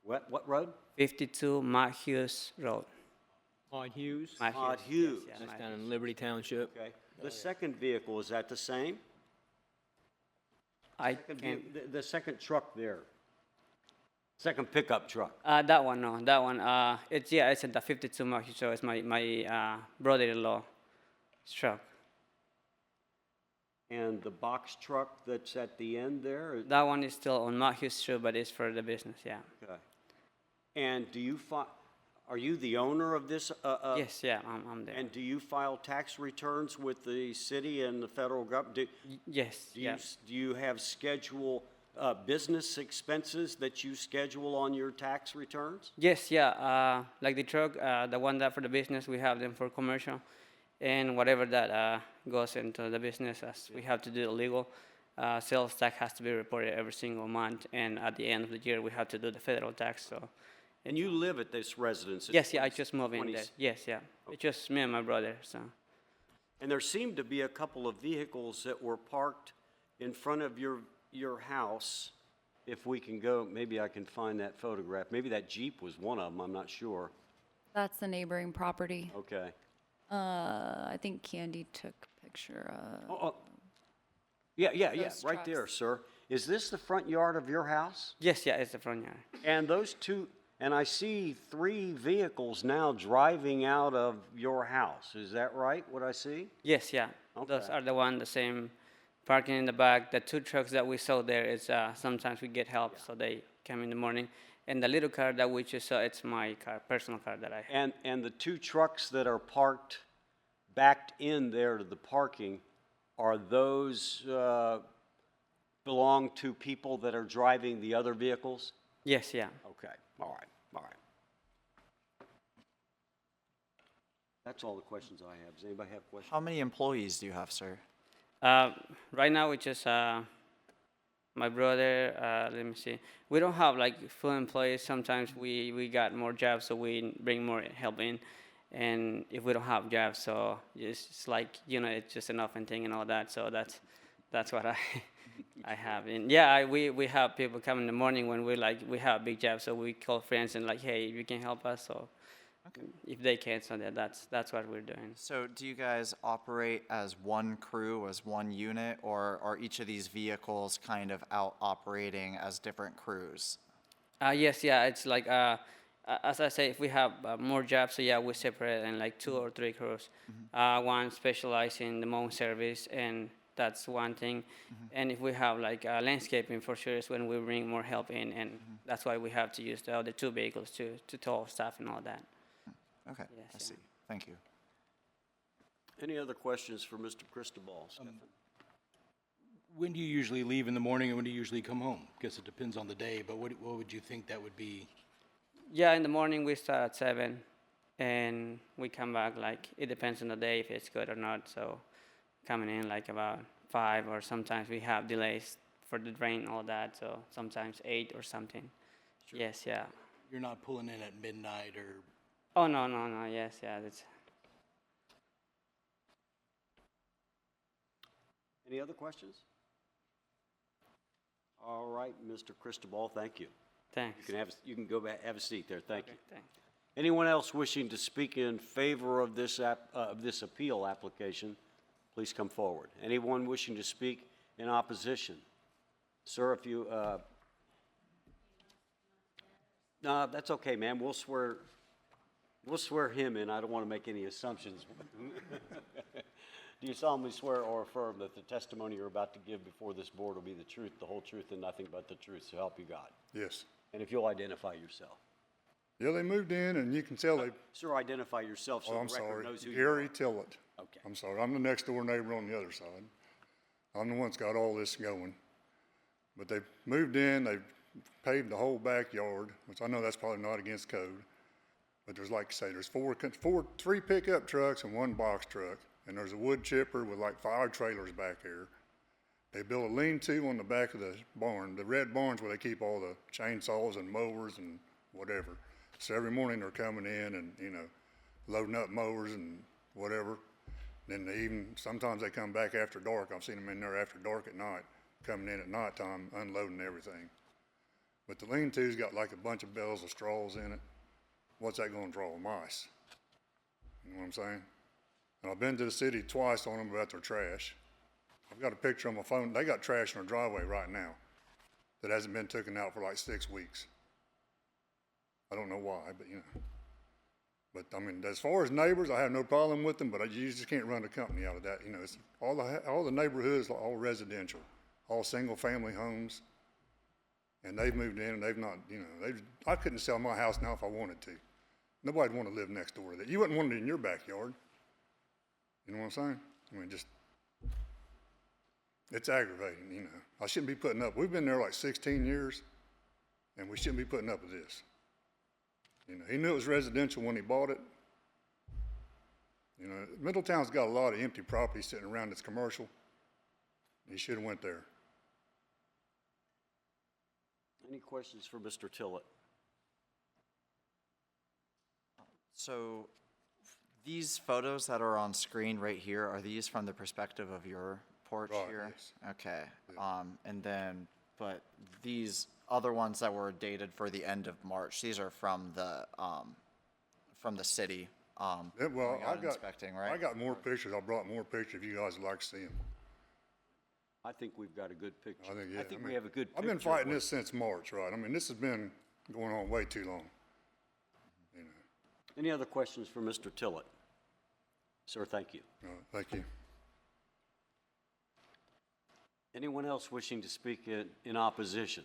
[SPEAKER 1] What road?
[SPEAKER 10] 52 Mark Hughes Road.
[SPEAKER 3] Maud Hughes?
[SPEAKER 10] Mark
[SPEAKER 1] Maud
[SPEAKER 10] yes,
[SPEAKER 1] Hughes.
[SPEAKER 10] yeah,
[SPEAKER 3] That's
[SPEAKER 10] Mark
[SPEAKER 3] down
[SPEAKER 10] Hughes.
[SPEAKER 3] in Liberty Township.
[SPEAKER 1] Okay. The second vehicle, is that the same?
[SPEAKER 10] I
[SPEAKER 1] Second
[SPEAKER 10] can
[SPEAKER 1] the second truck there. Second pickup truck.
[SPEAKER 10] that one, no, that one. It's it's at the 52 Mark Hughes Road. It's my brother-in-law truck.
[SPEAKER 1] And the box truck that's at the end there?
[SPEAKER 10] That one is still on Mark Hughes Road, but it's for the business. Yeah.
[SPEAKER 1] Okay. And do you are you the owner of this?
[SPEAKER 10] Yes. Yeah. I'm there.
[SPEAKER 1] And do you file tax returns with the city and the federal government?
[SPEAKER 10] Yes. Yeah.
[SPEAKER 1] Do you have business expenses that you schedule on your tax returns?
[SPEAKER 10] Yes. Yeah. Like the truck, the one that for the business, we have them for commercial, and whatever that goes into the business, as we have to do it legal. Sales tax has to be reported every single month, and at the end of the year, we have to do the federal tax. So.
[SPEAKER 1] And you live at this residence? At
[SPEAKER 10] Yes, yeah, I just moved in
[SPEAKER 1] 20
[SPEAKER 10] there. Yes, yeah. It's just me and my brother, so.
[SPEAKER 1] And there seemed to be a couple of vehicles that were parked in front of your house. If we can go, maybe I can find that photograph. Maybe that Jeep was one of them, I'm not sure.
[SPEAKER 2] That's the neighboring property.
[SPEAKER 1] Okay.
[SPEAKER 2] I think Candy took a picture of.
[SPEAKER 1] Oh, yeah,
[SPEAKER 2] Those
[SPEAKER 1] right there,
[SPEAKER 2] trucks.
[SPEAKER 1] sir. Is this the front yard of your house?
[SPEAKER 10] Yes, yeah, it's the front yard.
[SPEAKER 1] And those two, and I see 3 vehicles now driving out of your house. Is that right, what I see?
[SPEAKER 10] Yes, yeah. Those
[SPEAKER 1] Okay.
[SPEAKER 10] are the same parking in the back. The 2 trucks that we saw there is sometimes we get help, so they come in the morning. And the little car that we just saw, it's my car, personal car that I have.
[SPEAKER 1] And the 2 trucks that are parked, backed in there to the parking, are those belong to people that are driving the other vehicles?
[SPEAKER 10] Yes, yeah.
[SPEAKER 1] Okay, all right. That's all the questions I have. Does anybody have questions?
[SPEAKER 11] How many employees do you have, sir?
[SPEAKER 10] Right now, it's just my brother. Let me see. We don't have like full employees. Sometimes we got more jobs, so we bring more help in. And if we don't have jobs, so it's like it's just an often thing and all that. So that's what I have. And yeah, we have people come in the morning when we have big jobs, so we call friends and like, hey, if you can help us, so. If they can't, so that's what we're doing.
[SPEAKER 11] So do you guys operate as one crew, as one unit, or are each of these vehicles kind of out operating as different crews?
[SPEAKER 10] Yes, yeah, it's like, as I say, if we have more jobs, so yeah, we separate in like 2 or 3 crews. One specializes in the mowing service, and that's one thing. And if we have like landscaping, for sure, is when we bring more help in, and that's why we have to use the other 2 vehicles to tow stuff and all that.
[SPEAKER 11] Okay,
[SPEAKER 10] Yes,
[SPEAKER 11] I
[SPEAKER 10] yeah.
[SPEAKER 11] see. Thank you.
[SPEAKER 1] Any other questions for Mr. Cristobal? Stefan?
[SPEAKER 4] When do you usually leave in the morning and when do you usually come home? Guess it depends on the day, but what would you think that would be?
[SPEAKER 10] Yeah, in the morning we start at 7, and we come back like, it depends on the day if it's good or not. So coming in like about 5, or sometimes we have delays for the rain, all that. So sometimes 8 or something.
[SPEAKER 1] Sure.
[SPEAKER 10] Yes, yeah.
[SPEAKER 4] You're not pulling in at midnight or?
[SPEAKER 10] Oh, no, yes, yeah, that's.
[SPEAKER 1] Any other questions? All right, Mr. Cristobal, thank you.
[SPEAKER 10] Thanks.
[SPEAKER 1] You can go back, have a seat there, thank you.
[SPEAKER 10] Thanks.
[SPEAKER 1] Anyone else wishing to speak in favor of this appeal application, please come forward. Anyone wishing to speak in opposition? Sir, if you, no, that's okay, ma'am, we'll swear him in. I don't want to make any assumptions. Do you solemnly swear or affirm that the testimony you're about to give before this board will be the truth, the whole truth, and nothing but the truth, so help you God?
[SPEAKER 12] Yes.
[SPEAKER 1] And if you'll identify yourself.
[SPEAKER 12] Yeah, they moved in, and you can tell they,
[SPEAKER 1] Sir, identify yourself so
[SPEAKER 12] oh, I'm
[SPEAKER 1] the record
[SPEAKER 12] sorry,
[SPEAKER 1] knows who you
[SPEAKER 12] Gary
[SPEAKER 1] are.
[SPEAKER 12] Tillett.
[SPEAKER 1] Okay.
[SPEAKER 12] I'm sorry, I'm the next door neighbor on the other side. I'm the one that's got all this going. But they moved in, they paved the whole backyard, which I know that's probably not against code. But there's, like I say, there's 3 pickup trucks and 1 box truck. And there's a wood chipper with like 5 trailers back there. They built a lean-to on the back of the barn, the red barn's where they keep all the chainsaws and mowers and whatever. So every morning they're coming in and, loading up mowers and whatever. Then they even, sometimes they come back after dark. I've seen them in there after dark at night, coming in at nighttime, unloading everything. But the lean-to's got like a bunch of bales of straws in it. What's that gonna draw? Mice. You know what I'm saying? And I've been to the city twice on them about their trash. I've got a picture on my phone. They got trash in their driveway right now that hasn't been taken out for like 6 weeks. I don't know why, but you know. But I mean, as far as neighbors, I have no problem with them, but you just can't run a company out of that. You know, it's all the neighborhoods, all residential, all single-family homes. And they've moved in and they've not, you know, I couldn't sell my house now if I wanted to. Nobody'd want to live next door to that. You wouldn't want it in your backyard. You know what I'm saying? I mean, just, it's aggravating, you know. I shouldn't be putting up, we've been there like 16 years, and we shouldn't be putting up with this. You know, he knew it was residential when he bought it. You know, Middletown's got a lot of empty property sitting around that's commercial. He should have went there.
[SPEAKER 1] Any questions for Mr. Tillett?
[SPEAKER 11] So these photos that are on screen right here, are these from the perspective of your porch
[SPEAKER 12] Right,
[SPEAKER 11] here?
[SPEAKER 12] yes.
[SPEAKER 11] Okay. And then, but these other ones that were dated for the end of March, these are from the city.
[SPEAKER 12] Yeah, well,
[SPEAKER 11] going out inspecting, right?
[SPEAKER 12] I got more pictures. I brought more pictures if you guys would like to see them.
[SPEAKER 1] I think we've got a good picture.
[SPEAKER 12] I
[SPEAKER 1] think
[SPEAKER 12] mean,
[SPEAKER 1] we have a good picture.
[SPEAKER 12] I've been
[SPEAKER 1] of
[SPEAKER 12] fighting
[SPEAKER 1] what-
[SPEAKER 12] this since March, right? I mean, this has been going on way too long. You know,
[SPEAKER 1] Any other questions for Mr. Tillett? Sir, thank you.
[SPEAKER 12] thank you.
[SPEAKER 1] Anyone else wishing to speak in opposition?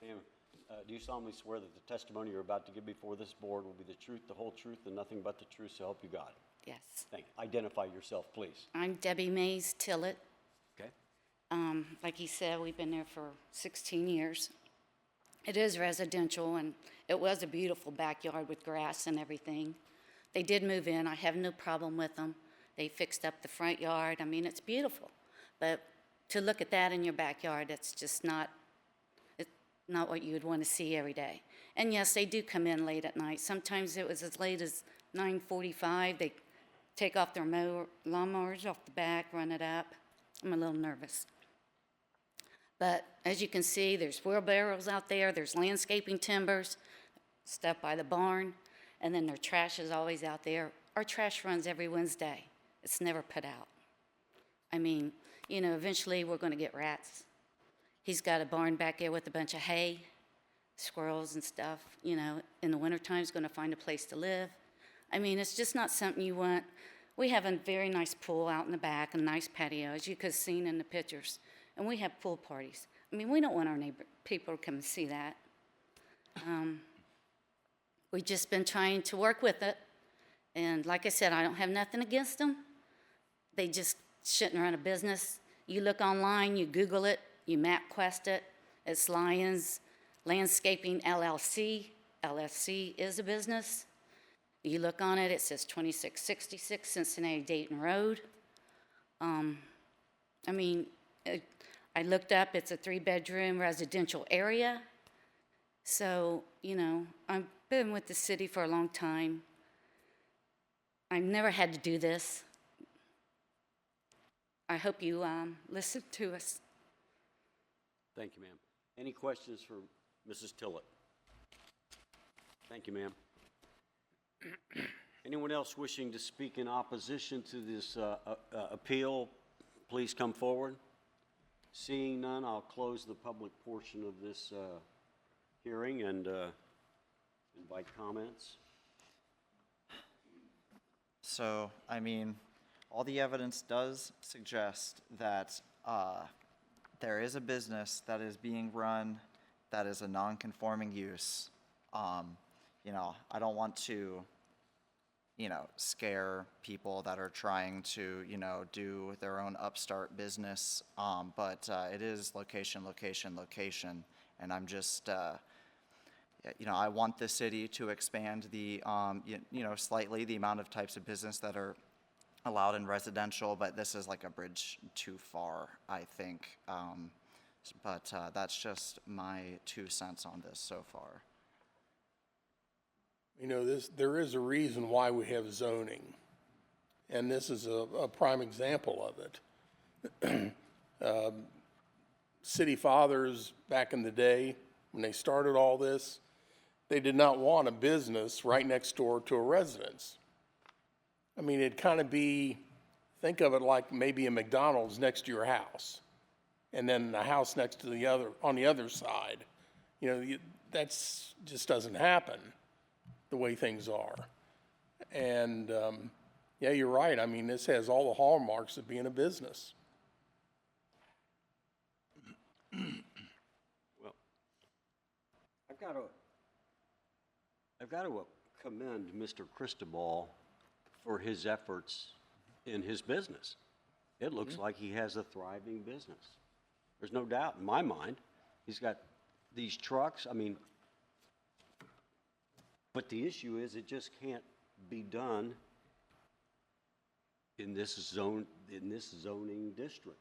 [SPEAKER 1] Ma'am, do you solemnly swear that the testimony you're about to give before this board will be the truth, the whole truth, and nothing but the truth, so help you God?
[SPEAKER 13] Yes.
[SPEAKER 1] Thank you. Identify yourself, please.
[SPEAKER 13] I'm Debbie Mays Tillett.
[SPEAKER 1] Okay?
[SPEAKER 13] Like he said, we've been there for 16 years. It is residential, and it was a beautiful backyard with grass and everything. They did move in. I have no problem with them. They fixed up the front yard. I mean, it's beautiful. But to look at that in your backyard, it's just not what you would want to see every day. And yes, they do come in late at night. Sometimes it was as late as 9:45. They take off their lawnmowers off the back, run it up. I'm a little nervous. But as you can see, there's wheelbarrows out there, there's landscaping timbers, stuff by the barn, and then their trash is always out there. Our trash runs every Wednesday. It's never put out. I mean, you know, eventually we're going to get rats. He's got a barn back there with a bunch of hay, squirrels and stuff. You know, in the wintertime, he's going to find a place to live. I mean, it's just not something you want. We have a very nice pool out in the back, a nice patio, as you could have seen in the pictures. And we have pool parties. I mean, we don't want our people to come and see that. We've just been trying to work with it. And like I said, I don't have nothing against them. They just shouldn't run a business. You look online, you Google it, you MapQuest it. It's Lyons Landscaping LLC. LLC is a business. You look on it, it says 2666 Cincinnati Dayton Road. I mean, I looked up, it's a 3-bedroom residential area. So, you know, I've been with the city for a long time. I've never had to do this. I hope you listen to us.
[SPEAKER 1] Thank you, ma'am. Any questions for Mrs. Tillett? Thank you, ma'am. Anyone else wishing to speak in opposition to this appeal, please come forward. Seeing none, I'll close the public portion of this hearing and invite comments.
[SPEAKER 11] So, I mean, all the evidence does suggest that there is a business that is being run that is a non-conforming use. You know, I don't want to, you know, scare people that are trying to, you know, do their own upstart business, but it is location, location, location, and I'm just, you know, I want the city to expand the, you know, slightly the amount of types of business that are allowed in residential, but this is like a bridge too far, I think. But that's just my 2 cents on this so far.
[SPEAKER 8] You know, there is a reason why we have zoning, and this is a prime example of it. City fathers back in the day, when they started all this, they did not want a business right next door to a residence. I mean, it'd kind of be, think of it like maybe a McDonald's next to your house, and then a house next to the other, on the other side. You know, that's just doesn't happen the way things are. And, yeah, you're right. I mean, this has all the hallmarks of being a business.
[SPEAKER 1] Well, I've got to commend Mr. Cristobal for his efforts in his business. It looks like he has a thriving business. There's no doubt in my mind. He's got these trucks, I mean, but the issue is it just can't be done in this zone, in this zoning district.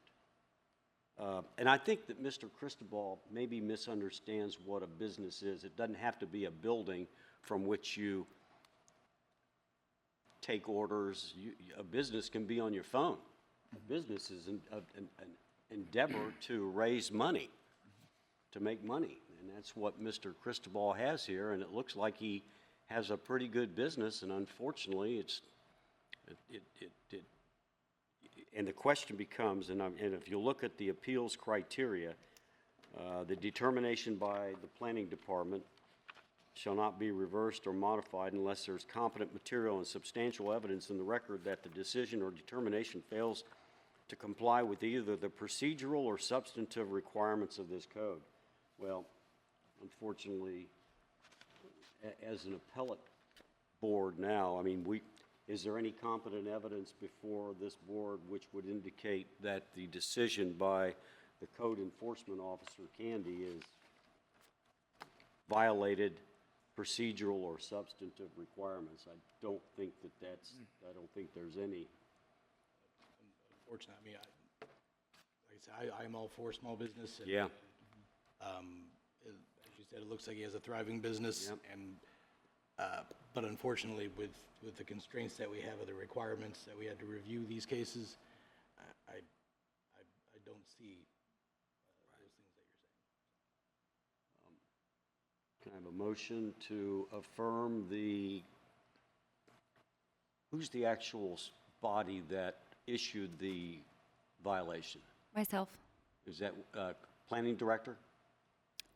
[SPEAKER 1] And I think that Mr. Cristobal maybe misunderstands what a business is. It doesn't have to be a building from which you take orders. A business can be on your phone. A business is an endeavor to raise money, to make money. And that's what Mr. Cristobal has here, and it looks like he has a pretty good business, and unfortunately, and the question becomes, and if you look at the appeals criteria, the determination by the planning department shall not be reversed or modified unless there's competent material and substantial evidence in the record that the decision or determination fails to comply with either the procedural or substantive requirements of this code. Well, unfortunately, as an appellate board now, I mean, is there any competent evidence before this board which would indicate that the decision by the code enforcement officer, Candy, is violated procedural or substantive requirements? I don't think I don't think there's any.
[SPEAKER 4] Unfortunately, I mean, like I said, I'm all for small business. And,
[SPEAKER 1] Yeah.
[SPEAKER 4] As you said, it looks like he has a thriving business.
[SPEAKER 1] Yep.
[SPEAKER 4] And but unfortunately, with the constraints that we have of the requirements that we had to review these cases, I don't see those things that you're saying.
[SPEAKER 1] Can I have a motion to affirm who's the actual body that issued the violation?
[SPEAKER 2] Myself.
[SPEAKER 1] Is that planning director?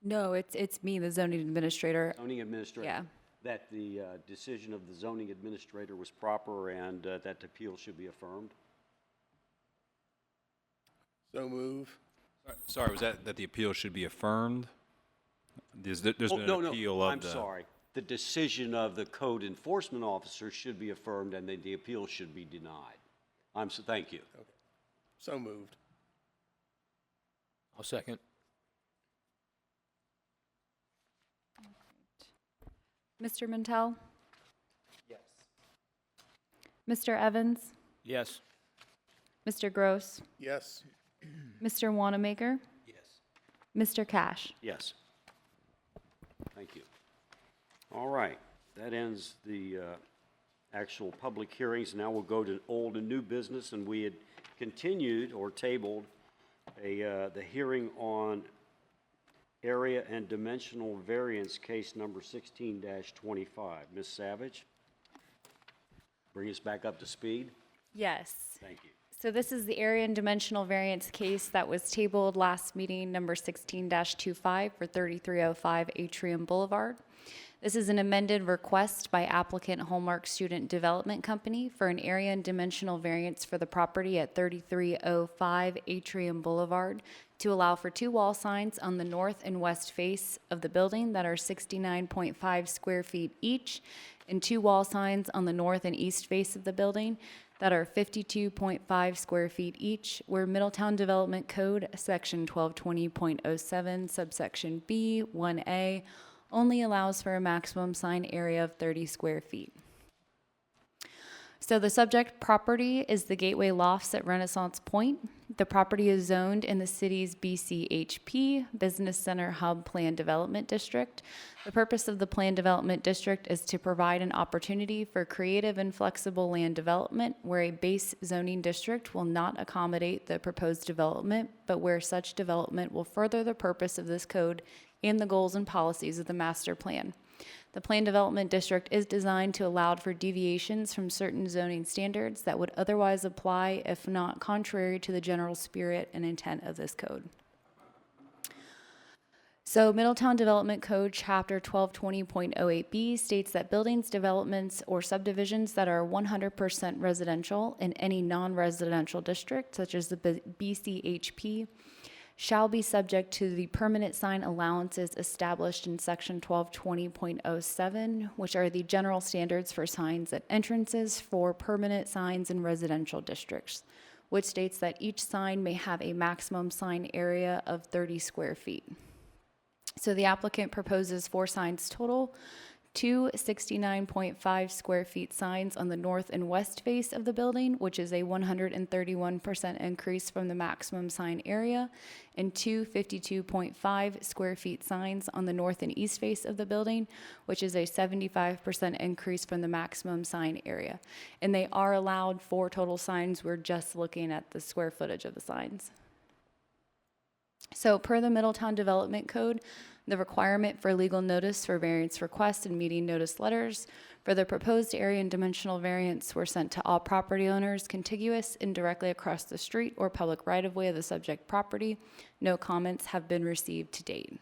[SPEAKER 2] No, it's me, the zoning administrator.
[SPEAKER 1] Zoning administrator?
[SPEAKER 2] Yeah.
[SPEAKER 1] That the decision of the zoning administrator was proper and that the appeal should be affirmed?
[SPEAKER 8] So move.
[SPEAKER 5] Sorry, was that the appeal should be affirmed? There's been an appeal of
[SPEAKER 1] I'm sorry. The decision of the code enforcement officer should be affirmed and then the appeal should be denied. Thank you.
[SPEAKER 8] Okay. So moved.
[SPEAKER 3] I'll second.
[SPEAKER 2] Mr. Mintel?
[SPEAKER 11] Yes.
[SPEAKER 2] Mr. Evans?
[SPEAKER 3] Yes.
[SPEAKER 2] Mr. Gross?
[SPEAKER 8] Yes.
[SPEAKER 2] Mr. Wanamaker?
[SPEAKER 4] Yes.
[SPEAKER 2] Mr. Cash?
[SPEAKER 1] Yes. Thank you. All right. That ends the actual public hearings. Now we'll go to old and new business, and we had continued or tabled the hearing on area and dimensional variance case number 16-25. Ms. Savage, bring us back up to speed.
[SPEAKER 2] Yes.
[SPEAKER 1] Thank you.
[SPEAKER 2] So this is the area and dimensional variance case that was tabled last meeting, number 16-25 for 3305 Atrium Boulevard. This is an amended request by applicant Hallmark Student Development Company for an area and dimensional variance for the property at 3305 Atrium Boulevard to allow for 2 wall signs on the north and west face of the building that are 69.5 square feet each, and 2 wall signs on the north and east face of the building that are 52.5 square feet each, where Middletown Development Code, Section 1220.07, subsection B, 1A, only allows for a maximum sign area of 30 square feet. So the subject property is the Gateway Lofts at Renaissance Point. The property is zoned in the city's BCHP, Business Center Hub Plan Development District. The purpose of the Plan Development District is to provide an opportunity for creative and flexible land development where a base zoning district will not accommodate the proposed development, but where such development will further the purpose of this code and the goals and policies of the master plan. The Plan Development District is designed to allow for deviations from certain zoning standards that would otherwise apply if not contrary to the general spirit and intent of this code. So Middletown Development Code, Chapter 1220.08B states that buildings, developments, or subdivisions that are 100% residential in any non-residential district, such as the BCHP, shall be subject to the permanent sign allowances established in Section 1220.07, which are the general standards for signs at entrances for permanent signs in residential districts, which states that each sign may have a maximum sign area of 30 square feet. So the applicant proposes 4 signs total, 2 69.5 square feet signs on the north and west face of the building, which is a 131% increase from the maximum sign area, and 2 52.5 square feet signs on the north and east face of the building, which is a 75% increase from the maximum sign area. And they are allowed 4 total signs. We're just looking at the square footage of the signs. So per the Middletown Development Code, the requirement for legal notice for variance requests and meeting notice letters for the proposed area and dimensional variance were sent to all property owners contiguous and directly across the street or public right-of-way of the subject property. No comments have been received to date.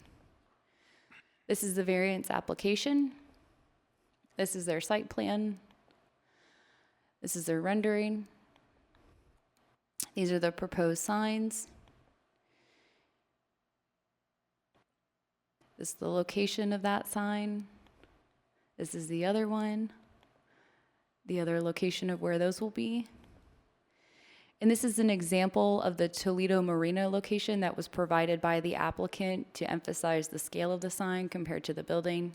[SPEAKER 2] This is the variance application. This is their site plan. This is their rendering. These are the proposed signs. This is the location of that sign. This is the other one. The other location of where those will be. And this is an example of the Toledo Marina location that was provided by the applicant to emphasize the scale of the sign compared to the building.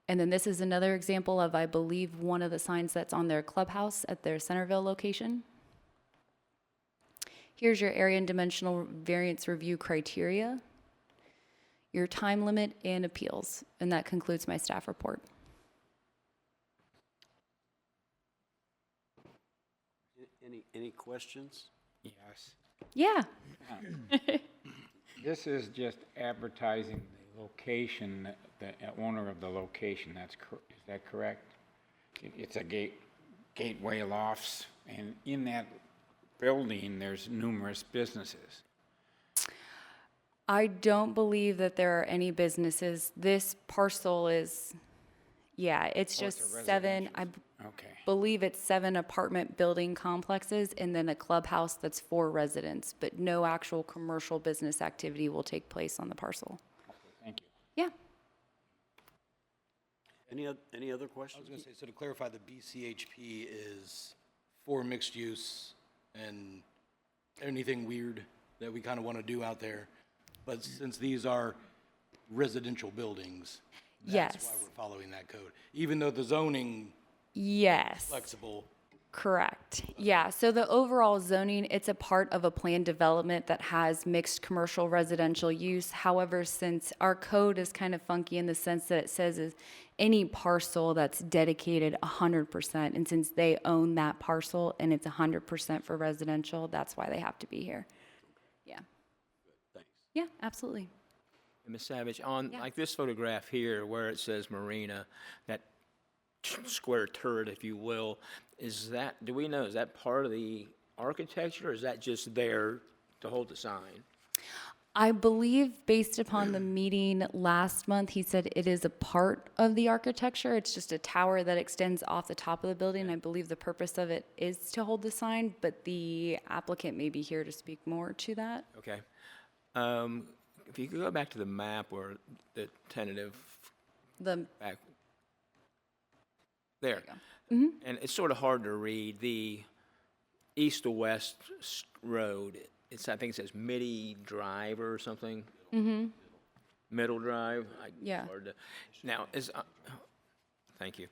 [SPEAKER 2] And then this is another example of, I believe, one of the signs that's on their clubhouse at their Centerville location. Here's your area and dimensional variance review criteria, your time limit and appeals, and that concludes my staff report.
[SPEAKER 1] Any questions?
[SPEAKER 6] Yes.
[SPEAKER 2] Yeah.
[SPEAKER 6] This is just advertising the location, the owner of the location, is that correct? It's a gateway lofts, and in that building, there's numerous businesses.
[SPEAKER 2] I don't believe that there are any businesses. This parcel is, yeah, it's just 7, I believe it's 7 apartment building complexes and then a clubhouse that's 4 residents, but no actual commercial business activity will take place on the parcel.
[SPEAKER 6] Thank you.
[SPEAKER 2] Yeah.
[SPEAKER 1] Any other
[SPEAKER 4] I
[SPEAKER 1] questions?
[SPEAKER 4] was going to say, so to clarify, the BCHP is for mixed use and anything weird that we kind of want to do out there. But since these are residential buildings, that's why we're following that code. Even though the zoning is flexible.
[SPEAKER 2] Correct. Yeah, so the overall zoning, it's a part of a planned development that has mixed commercial residential use. However, since our code is kind of funky in the sense that it says is any parcel that's dedicated 100%, and since they own that parcel and it's 100% for residential, that's why they have to be here. Yeah.
[SPEAKER 1] Thanks.
[SPEAKER 2] Yeah, absolutely.
[SPEAKER 3] And Ms. Savage, on
[SPEAKER 2] Yeah.
[SPEAKER 3] like this photograph here where it says marina, that square turret, if you will, do we know, is that part of the architecture or is that just there to hold the sign?
[SPEAKER 2] I believe based upon the meeting last month, he said it is a part of the architecture. It's just a tower that extends off the top of the building. I believe the purpose of it is to hold the sign, but the applicant may be here to speak more to that.
[SPEAKER 3] Okay. If you could go back to the map or the tentative back. There. And it's sort of hard to read. The east to west road, I think it says Midi Drive or something. Middle Drive.
[SPEAKER 2] Yeah.
[SPEAKER 3] Now, thank you.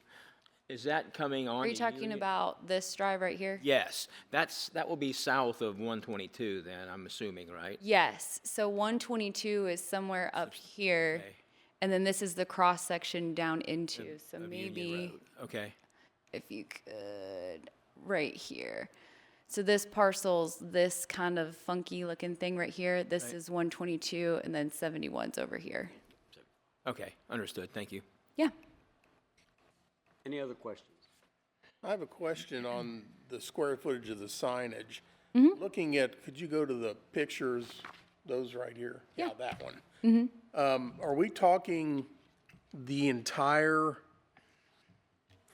[SPEAKER 3] Is that coming on?
[SPEAKER 2] Are you talking about this drive right here?
[SPEAKER 3] Yes, that will be south of 122 then, I'm assuming, right?
[SPEAKER 2] Yes, so 122 is somewhere up here,
[SPEAKER 3] Okay.
[SPEAKER 2] and then this is the cross-section down into, so
[SPEAKER 3] Of Union
[SPEAKER 2] maybe
[SPEAKER 3] Road. Okay,
[SPEAKER 2] if you could, right here. So this parcel's this kind of funky looking thing right here. This
[SPEAKER 3] Right.
[SPEAKER 2] is 122, and then 71's over here.
[SPEAKER 3] okay, understood, thank you.
[SPEAKER 2] Yeah.
[SPEAKER 1] Any other questions?
[SPEAKER 8] I have a question on the square footage of the signage.
[SPEAKER 2] Mm-hmm.
[SPEAKER 8] Looking at, could you go to the pictures, those right here?
[SPEAKER 2] Yeah.
[SPEAKER 8] That one.
[SPEAKER 2] Mm-hmm.
[SPEAKER 8] Are we talking the entire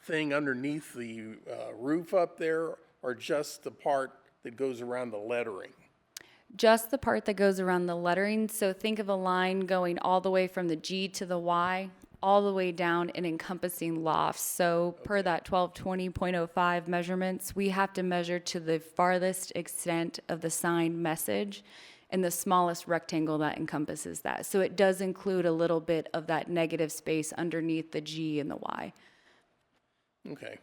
[SPEAKER 8] thing underneath the roof up there, or just the part that goes around the lettering?
[SPEAKER 2] Just the part that goes around the lettering. So think of a line going all the way from the G to the Y, all the way down and encompassing lofts. So per that 1220.05 measurements, we have to measure to the farthest extent of the sign message and the smallest rectangle that encompasses that. So it does include a little bit of that negative space underneath the G and the Y.
[SPEAKER 8] Okay,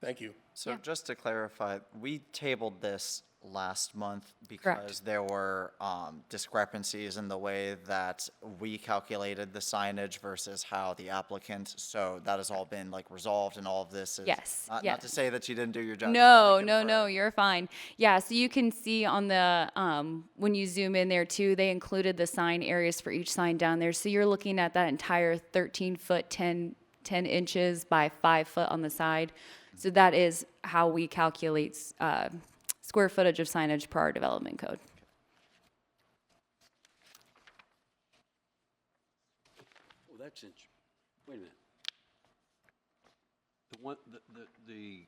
[SPEAKER 8] thank you.
[SPEAKER 11] So just to clarify, we tabled this last month because there were discrepancies in the way that we calculated the signage versus how the applicant, so that has all been like resolved, and all of this is
[SPEAKER 2] Yes,
[SPEAKER 11] not
[SPEAKER 2] yes.
[SPEAKER 11] to say that you didn't do your job.
[SPEAKER 2] No,
[SPEAKER 11] just to
[SPEAKER 2] no, no,
[SPEAKER 11] confirm.
[SPEAKER 2] you're fine. Yeah, so you can see on the, when you zoom in there too, they included the sign areas for each sign down there. So you're looking at that entire 13-foot, 10 inches by 5 foot on the side. So that is how we calculate square footage of signage per our development code.
[SPEAKER 1] Oh, that's interesting. Wait a minute. The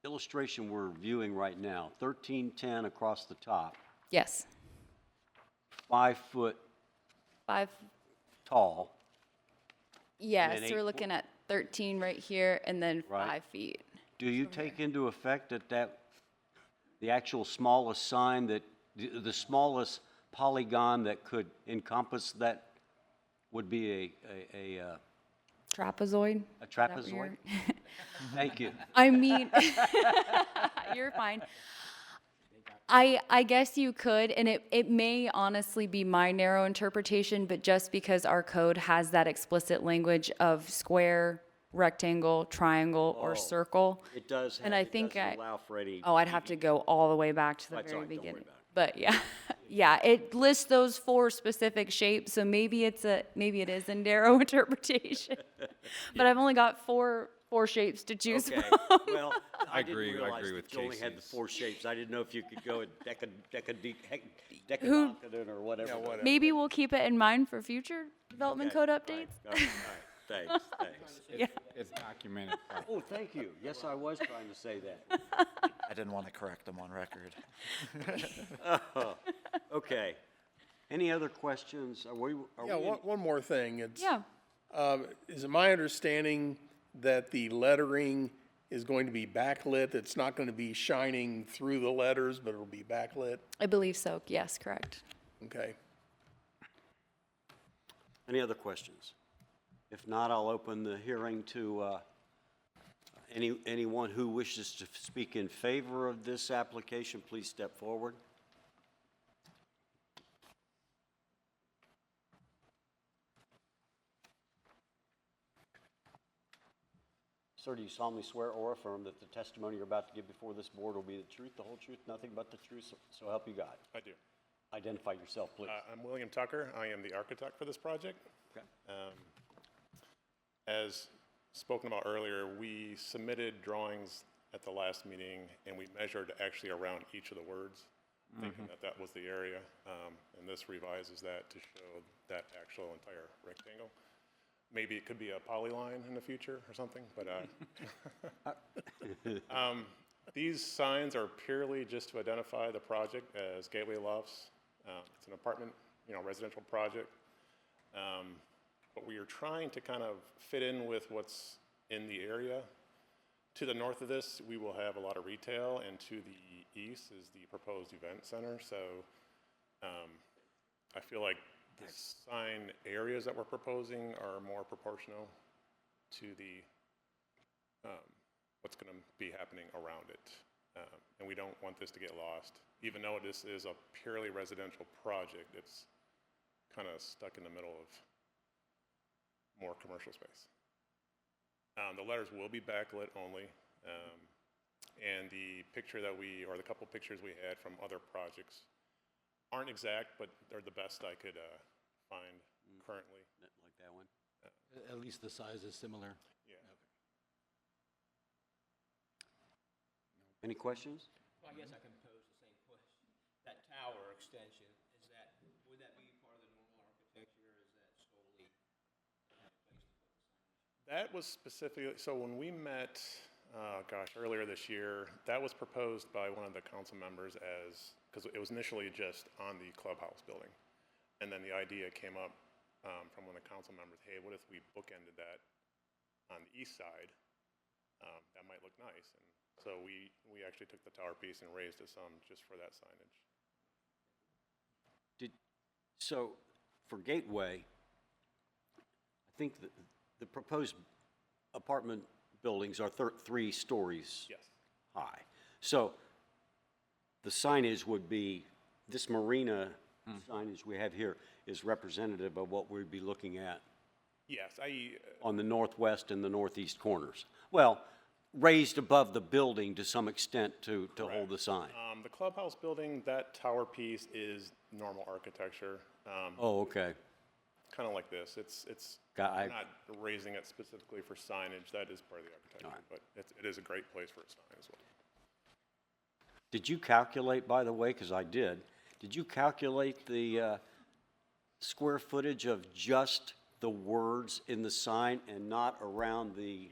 [SPEAKER 1] illustration we're viewing right now, 1310 across the top,
[SPEAKER 2] Yes,
[SPEAKER 1] 5 foot
[SPEAKER 2] 5,
[SPEAKER 1] tall.
[SPEAKER 2] yeah,
[SPEAKER 1] then
[SPEAKER 2] so
[SPEAKER 1] 8
[SPEAKER 2] we're looking at 13 right here and then
[SPEAKER 1] Right.
[SPEAKER 2] 5 feet.
[SPEAKER 1] Do you take into effect that the actual smallest sign that, the smallest polygon that could encompass that would be a
[SPEAKER 2] Trapezoid?
[SPEAKER 1] trapezoid? Thank you.
[SPEAKER 2] I mean, you're fine. I guess you could, and it may honestly be my narrow interpretation, but just because our code has that explicit language of square, rectangle, triangle, or circle.
[SPEAKER 1] It does,
[SPEAKER 2] And I think
[SPEAKER 1] allow for any.
[SPEAKER 2] Oh, I'd have to go all the way back to the
[SPEAKER 1] That's
[SPEAKER 2] very
[SPEAKER 1] all right, don't worry
[SPEAKER 2] beginning.
[SPEAKER 1] about it.
[SPEAKER 2] But yeah, yeah, it lists those 4 specific shapes, so maybe it is a narrow interpretation. But I've only got four shapes to choose
[SPEAKER 1] Okay,
[SPEAKER 2] from.
[SPEAKER 1] well, I
[SPEAKER 5] agree-
[SPEAKER 1] didn't
[SPEAKER 5] I
[SPEAKER 1] realize
[SPEAKER 5] agree
[SPEAKER 1] that
[SPEAKER 5] with
[SPEAKER 1] you only had the
[SPEAKER 5] Casey's.
[SPEAKER 1] 4 shapes. I didn't know if you could go a decadoctadon or whatever.
[SPEAKER 2] Maybe we'll keep it in mind for future development
[SPEAKER 1] Okay,
[SPEAKER 2] code
[SPEAKER 1] all right,
[SPEAKER 2] updates.
[SPEAKER 1] all right, thanks, thanks.
[SPEAKER 2] Yeah.
[SPEAKER 6] It's documented.
[SPEAKER 1] Oh, thank you. Yes, I was trying to say that.
[SPEAKER 11] I didn't want to correct them on record.
[SPEAKER 1] Okay. Any other questions? Are we
[SPEAKER 8] Yeah,
[SPEAKER 1] in-
[SPEAKER 8] one more thing. It's,
[SPEAKER 2] Yeah.
[SPEAKER 8] is it my understanding that the lettering is going to be backlit? It's not going to be shining through the letters, but it'll be backlit?
[SPEAKER 2] I believe so. Yes, correct.
[SPEAKER 8] Okay.
[SPEAKER 1] Any other questions? If not, I'll open the hearing to anyone who wishes to speak in favor of this application. Please step forward. Sir, do you solemnly swear or affirm that the testimony you're about to give before this board will be the truth, the whole truth, nothing but the truth, so help you God?
[SPEAKER 14] I do.
[SPEAKER 1] Identify yourself, please.
[SPEAKER 14] I'm William Tucker. I am the architect for this project.
[SPEAKER 1] Okay.
[SPEAKER 14] As spoken about earlier, we submitted drawings at the last meeting, and we measured actually around each of the words, thinking that that was the area. And this revises that to show that actual entire rectangle. Maybe it could be a polyline in the future or something, but these signs are purely just to identify the project as Gateway Lofts. It's an apartment, residential project. But we are trying to kind of fit in with what's in the area. To the north of this, we will have a lot of retail, and to the east is the proposed event center. So I feel like the sign areas that we're proposing are more proportional to the what's going to be happening around it. And we don't want this to get lost. Even though this is a purely residential project, it's kind of stuck in the middle of more commercial space. The letters will be backlit only. And the picture that or the couple pictures we had from other projects aren't exact, but they're the best I could find currently.
[SPEAKER 1] Like that one?
[SPEAKER 4] At least the size is similar.
[SPEAKER 14] Yeah.
[SPEAKER 1] Any questions?
[SPEAKER 3] Well, I guess I can pose the same question. That tower extension, would that be part of the normal architecture, or is that solely a place to put the signage?
[SPEAKER 14] That was specifically, so when we met, earlier this year, that was proposed by one of the council members because it was initially just on the clubhouse building. And then the idea came up from one of the council members, hey, what if we bookended that on the east side? That might look nice. And so we actually took the tower piece and raised it some just for that signage.
[SPEAKER 1] So for Gateway, I think the proposed apartment buildings are 3 stories
[SPEAKER 14] Yes.
[SPEAKER 1] high. So the signage would be, this marina signage we have here is representative of what we'd be looking at
[SPEAKER 14] Yes,
[SPEAKER 1] on the northwest and the northeast corners. Well, raised above the building to some extent to hold the sign.
[SPEAKER 14] the clubhouse building, that tower piece is normal architecture.
[SPEAKER 1] Oh, okay.
[SPEAKER 14] Kind of like this. It's
[SPEAKER 1] I'm
[SPEAKER 14] not raising it specifically for signage. That is part of the architecture, but it is a great place for a sign as well.
[SPEAKER 1] Did you calculate, by the way, because I did you calculate the square footage of just the words in the sign and not around the,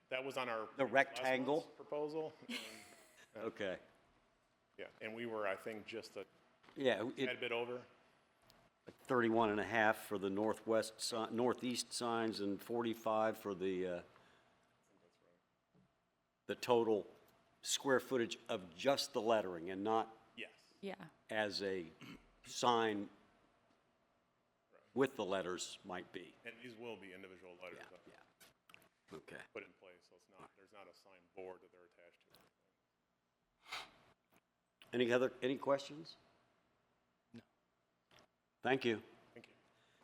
[SPEAKER 14] That was on our
[SPEAKER 1] the rectangle?
[SPEAKER 14] last month's proposal. And,
[SPEAKER 1] Okay.
[SPEAKER 14] yeah, and we were, I think, just a
[SPEAKER 1] Yeah,
[SPEAKER 14] tad bit over.
[SPEAKER 1] 31 and a half for the northeast signs and 45 for the total square footage of just the lettering and not
[SPEAKER 14] Yes.
[SPEAKER 2] Yeah.
[SPEAKER 1] as a sign with the letters might be.
[SPEAKER 14] And these will be individual letters that
[SPEAKER 1] Yeah. Okay.
[SPEAKER 14] put in place, so there's not a sign board that they're attached to.
[SPEAKER 1] Any questions? No. Thank you.
[SPEAKER 14] Thank you.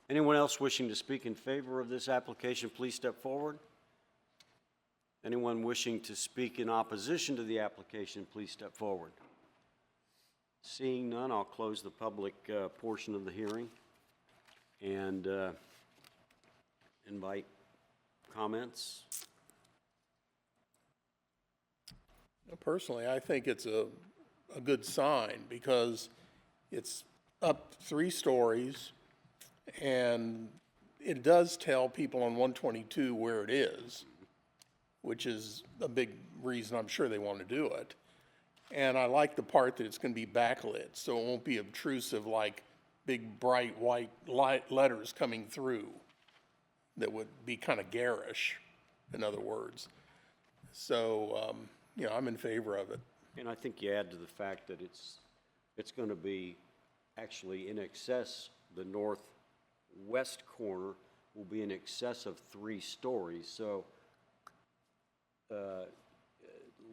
[SPEAKER 1] Anyone else wishing to speak in favor of this application, please step forward. Anyone wishing to speak in opposition to the application, please step forward. Seeing none, I'll close the public portion of the hearing and invite comments.
[SPEAKER 8] Personally, I think it's a good sign because it's up 3 stories and it does tell people on 122 where it is, which is a big reason I'm sure they want to do it. And I like the part that it's going to be backlit, so it won't be obtrusive like big bright white letters coming through that would be kind of garish, in other words. So, I'm in favor of it.
[SPEAKER 1] And I think you add to the fact that it's going to be actually in excess, the northwest corner will be in excess of 3 stories. So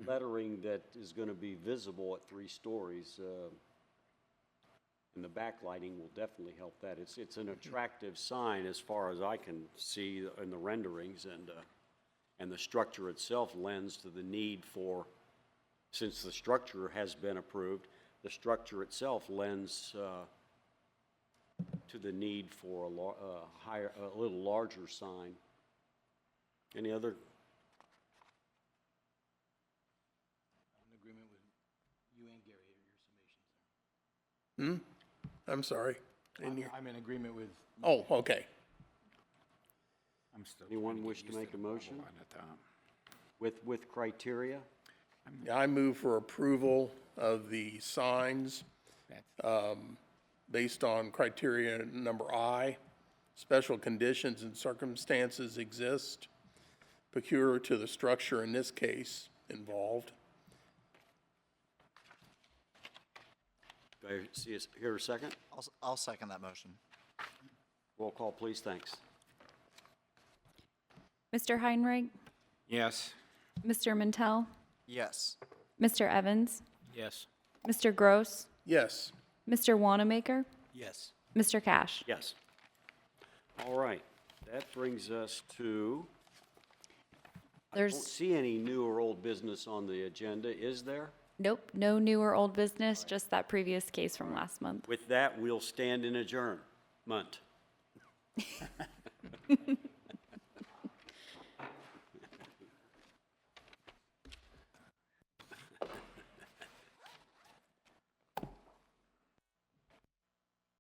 [SPEAKER 1] lettering that is going to be visible at 3 stories, and the backlighting will definitely help that. It's an attractive sign as far as I can see in the renderings, and the structure itself lends to the need for, since the structure has been approved, the structure itself lends to the need for a little larger sign. Any other?
[SPEAKER 4] I'm in agreement with you and Gary, your summations there.
[SPEAKER 8] I'm sorry. Didn't hear.
[SPEAKER 4] I'm in agreement with.
[SPEAKER 8] Oh, okay.
[SPEAKER 6] I'm still
[SPEAKER 1] Anyone
[SPEAKER 6] trying to
[SPEAKER 1] wish
[SPEAKER 6] get
[SPEAKER 1] to
[SPEAKER 6] used
[SPEAKER 1] make a
[SPEAKER 6] the bubble
[SPEAKER 1] motion?
[SPEAKER 6] on the top.
[SPEAKER 1] With criteria?
[SPEAKER 8] Yeah, I move for approval of the signs based on criteria number I. Special conditions and circumstances exist peculiar to the structure in this case involved.
[SPEAKER 1] Do I hear a second?
[SPEAKER 11] I'll second that motion.
[SPEAKER 1] Roll call, please, thanks.
[SPEAKER 2] Mr. Heinrich,
[SPEAKER 6] Yes.
[SPEAKER 2] Mr. Mintel,
[SPEAKER 11] Yes.
[SPEAKER 2] Mr. Evans,
[SPEAKER 3] Yes.
[SPEAKER 2] Mr. Gross,
[SPEAKER 8] Yes.
[SPEAKER 2] Mr. Wanamaker,
[SPEAKER 1] Yes.
[SPEAKER 2] Mr. Cash.
[SPEAKER 1] Yes. All right, that brings us to, I don't
[SPEAKER 2] There's,
[SPEAKER 1] see any new or old business on the agenda, is there?
[SPEAKER 2] nope, no new or old business, just that previous case from last month.
[SPEAKER 1] With that, we'll stand in adjournment.